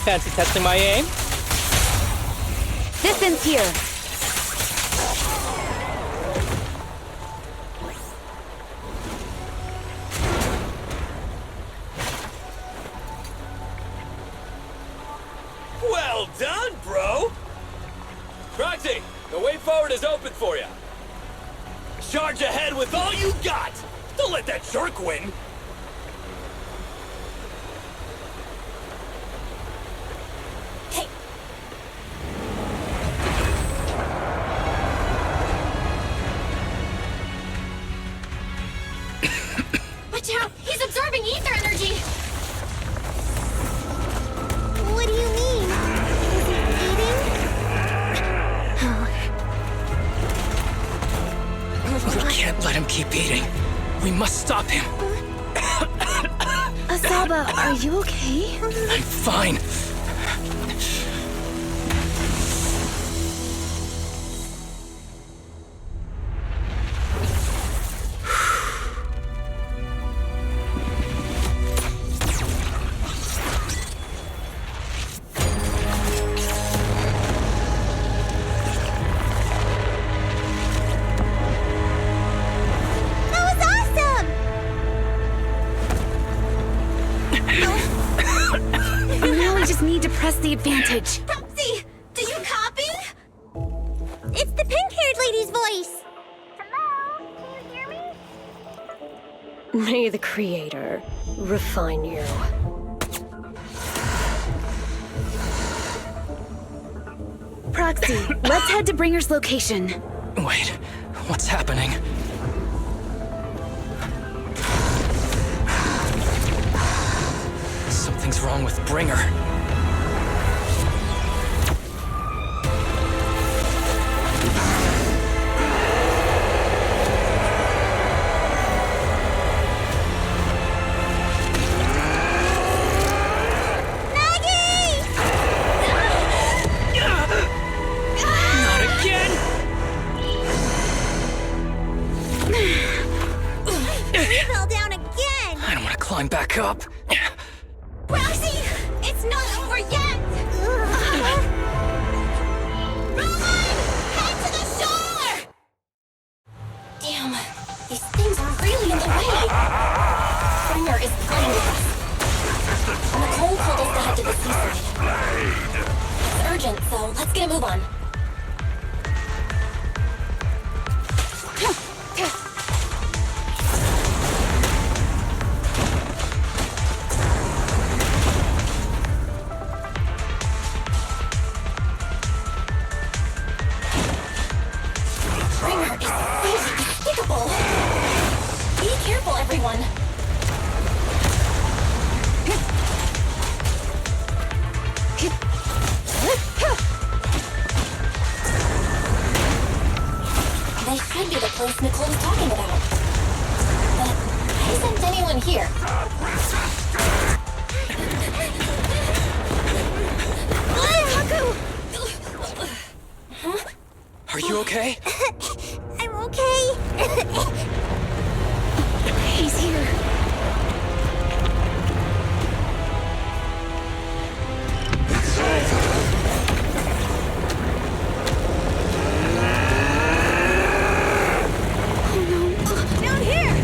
Fancy testing my aim? This ends here. Well done, bro! Proxy, the way forward is open for you. Charge ahead with all you got! Don't let that jerk win! Watch out! He's absorbing ether energy! What do you mean? Is he eating? We can't let him keep eating. We must stop him. Asaba, are you okay? I'm fine. Now we just need to press the advantage. Proxy, do you copy? It's the pink-haired lady's voice. Hello? Can you hear me? May the Creator refine you. Proxy, let's head to Bringer's location. Wait, what's happening? Something's wrong with Bringer. Not again! He fell down again. I don't want to climb back up. Proxy, it's not over yet. Roman, head to the shore. Damn, these things are really in the way. Bringer is playing with us. Nicole told us to head to the seaside. It's urgent, so let's get a move on. Bringer is really despicable. Be careful, everyone. They should be the place Nicole was talking about. But why isn't anyone here? Huh? Are you okay? I'm okay. He's here. Down here.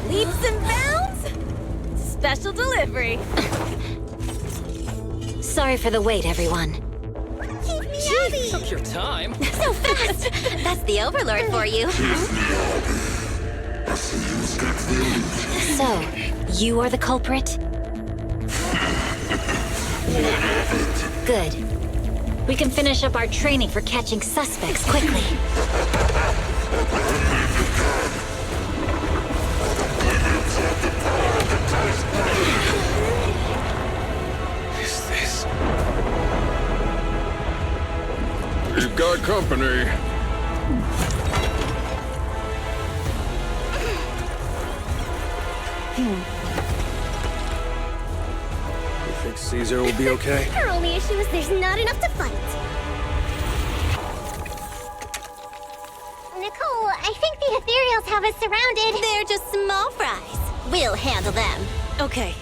Leaps and bounds. Special delivery. Sorry for the wait, everyone. Keep Miyabi. Took your time. So fast. That's the Overlord for you. So, you are the culprit? Good. We can finish up our training for catching suspects quickly. company. You think Caesar will be okay? Our only issue is there's not enough to fight. Nicole, I think the Ethereals have us surrounded. They're just small fries. We'll handle them. Okay.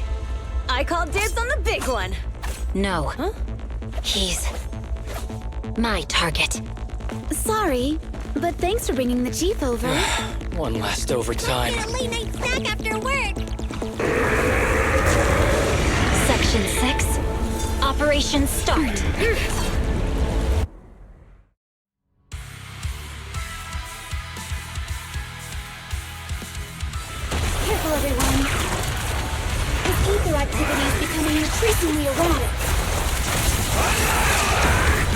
I call dibs on the big one. No. Huh? He's my target. Sorry, but thanks for bringing the chief over. One last overtime. Get a late night snack after work. Section 6. Operation start. Careful, everyone. His ether activity is becoming increasingly erratic.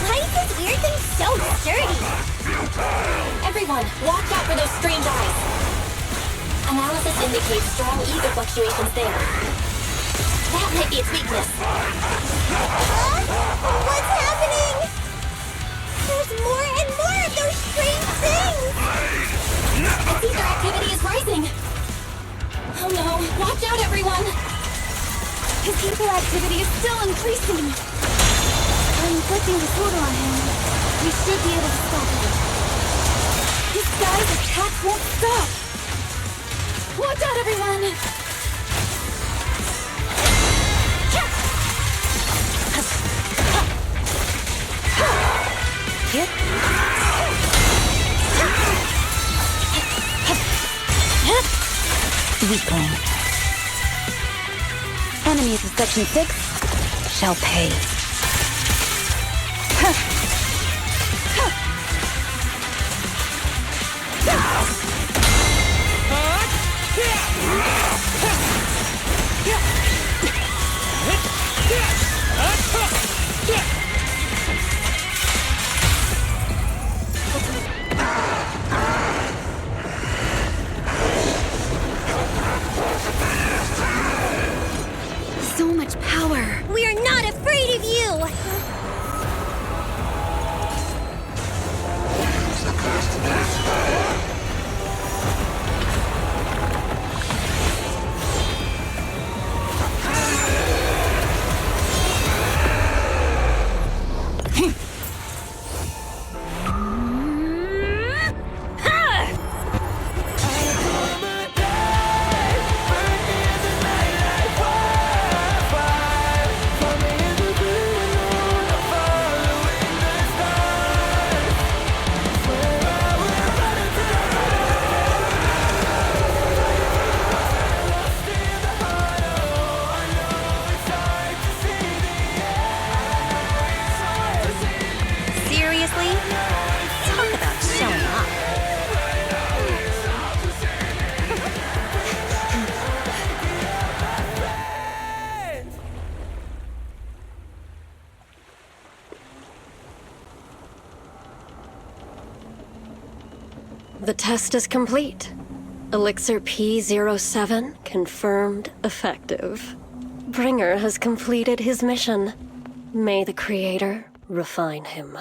Why is this weird thing so sturdy? Everyone, watch out for those strange eyes. Analysis indicates strong ether fluctuations there. That might be its weakness. What's happening? There's more and more of those strange things! Its ether activity is rising. Oh no, watch out everyone! His ether activity is still increasing. I'm inflicting disorder on him. We should be able to stop him. This guy's attack won't stop. Watch out, everyone! Weakling. Enemies of Section 6 shall pay. So much power. We are not afraid of you! Seriously? Talk about showing off. The test is complete. Elixir P07 confirmed effective. Bringer has completed his mission. May the Creator refine him.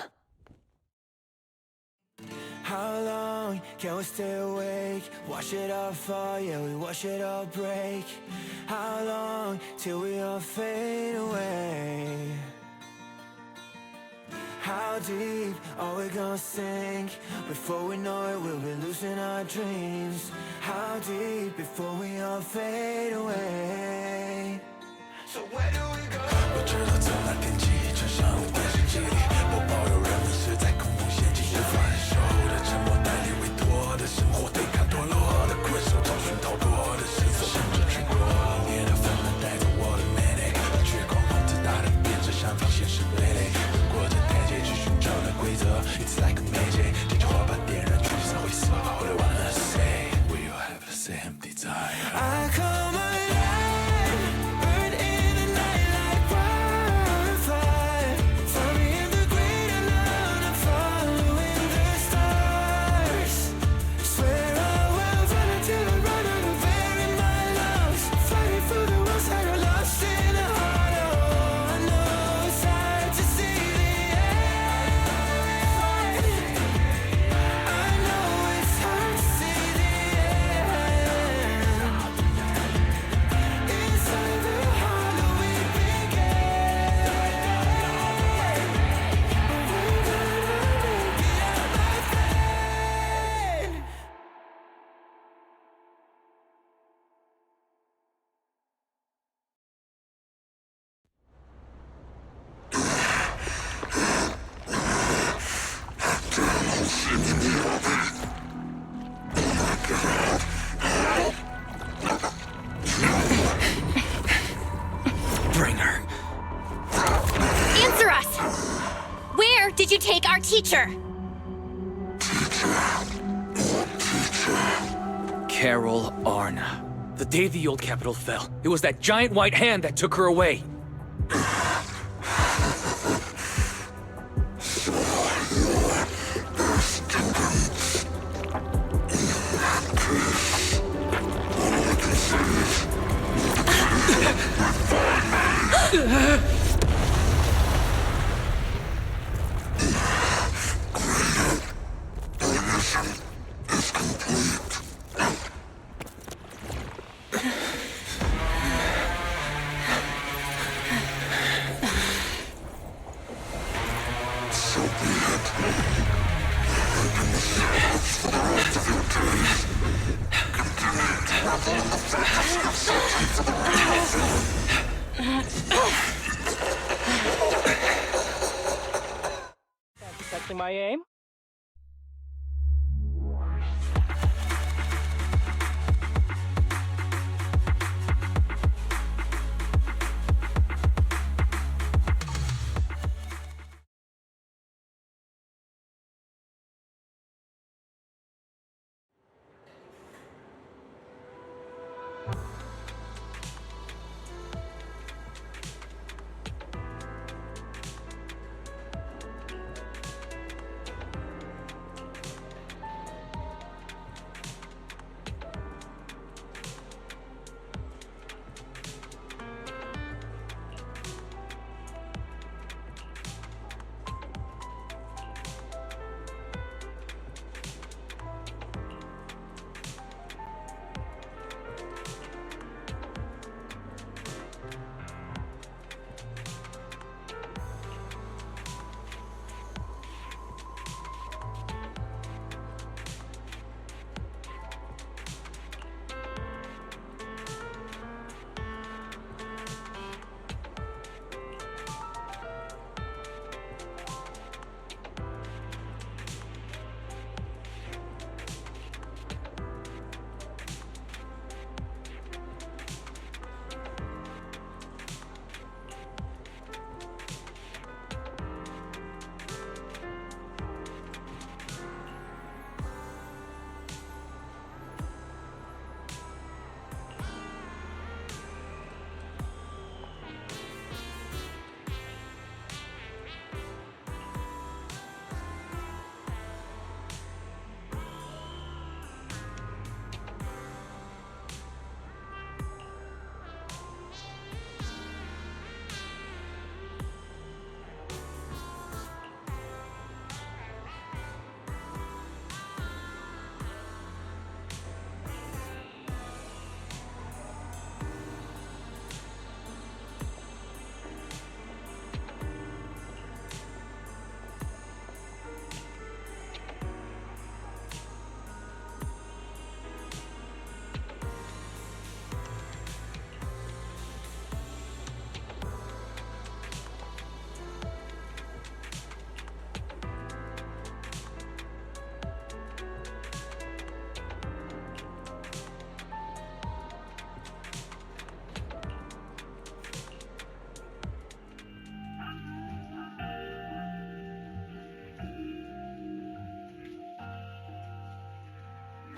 How long can we stay awake? Wash it all fall, yeah, we wash it all break. How long till we all fade away? How deep are we gonna sink? Before we know it, we'll be losing our dreams. How deep before we all fade away? So where do we go? 我知道从那天起，穿上了电视机里，我保有人们是在空中陷进无法忍受的沉默，带你委托的生活，对抗堕落的困兽，找寻逃脱的线索，甚至去过冷冽的纷乱，带着我的美丽，绝狂妄自大的变着想法，现实对垒，越过这台阶去寻找的规则。It's like a magic， 点着火把点燃，驱散灰色，All I wanna say， We all have the same desire。I our teacher! Carol Arna. The day the old capital fell, it was that giant white hand that took her away. Testing my aim.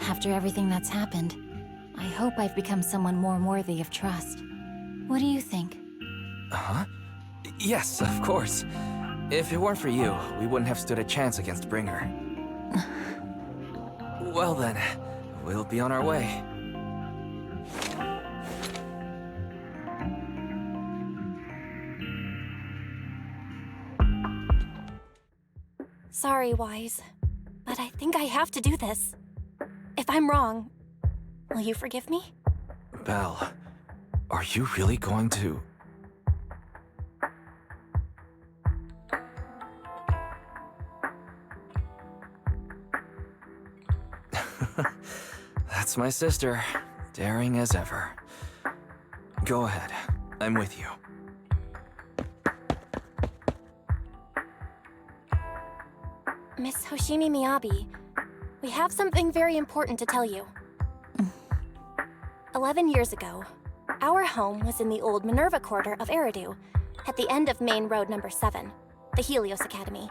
After everything that's happened, I hope I've become someone more worthy of trust. What do you think? Huh? Yes, of course. If it weren't for you, we wouldn't have stood a chance against Bringer. Well then, we'll be on our way. Sorry, Wise, but I think I have to do this. If I'm wrong, will you forgive me? Belle, are you really going to... That's my sister, daring as ever. Go ahead, I'm with you. Miss Hoshimi Miyabi, we have something very important to tell you. 11 years ago, our home was in the old Minerva quarter of Eridu, at the end of Main Road number 7, the Helios Academy.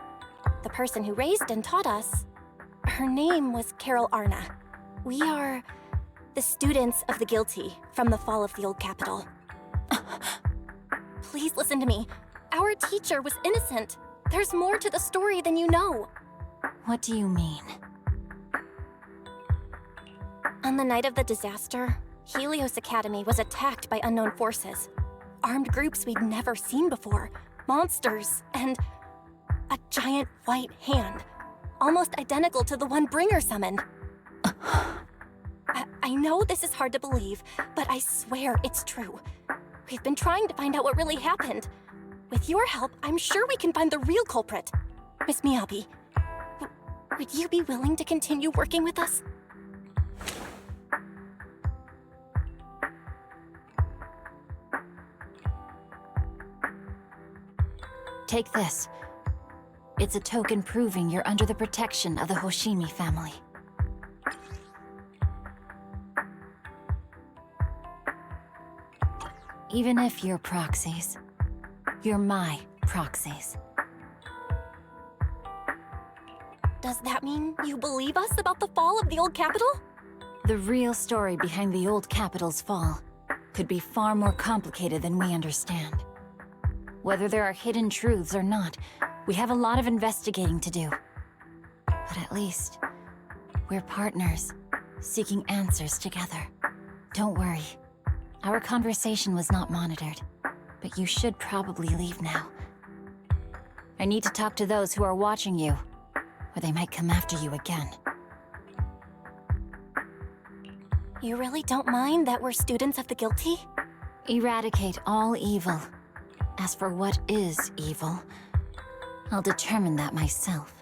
the person who raised and taught us, her name was Carol Arna. We are the students of the guilty from the fall of the old capital. Please listen to me. Our teacher was innocent. There's more to the story than you know. What do you mean? On the night of the disaster, Helios Academy was attacked by unknown forces. Armed groups we'd never seen before. Monsters, and a giant white hand. Almost identical to the one Bringer summoned. I know this is hard to believe, but I swear it's true. We've been trying to find out what really happened. With your help, I'm sure we can find the real culprit. Miss Miyabi, would you be willing to continue working with us? Take this. It's a token proving you're under the protection of the Hoshimi family. Even if you're proxies, you're my proxies. Does that mean you believe us about the fall of the old capital? The real story behind the old capital's fall could be far more complicated than we understand. Whether there are hidden truths or not, we have a lot of investigating to do. But at least, we're partners, seeking answers together. Don't worry. Our conversation was not monitored, but you should probably leave now. I need to talk to those who are watching you, or they might come after you again. You really don't mind that we're students of the guilty? Eradicate all evil. As for what is evil, I'll determine that myself.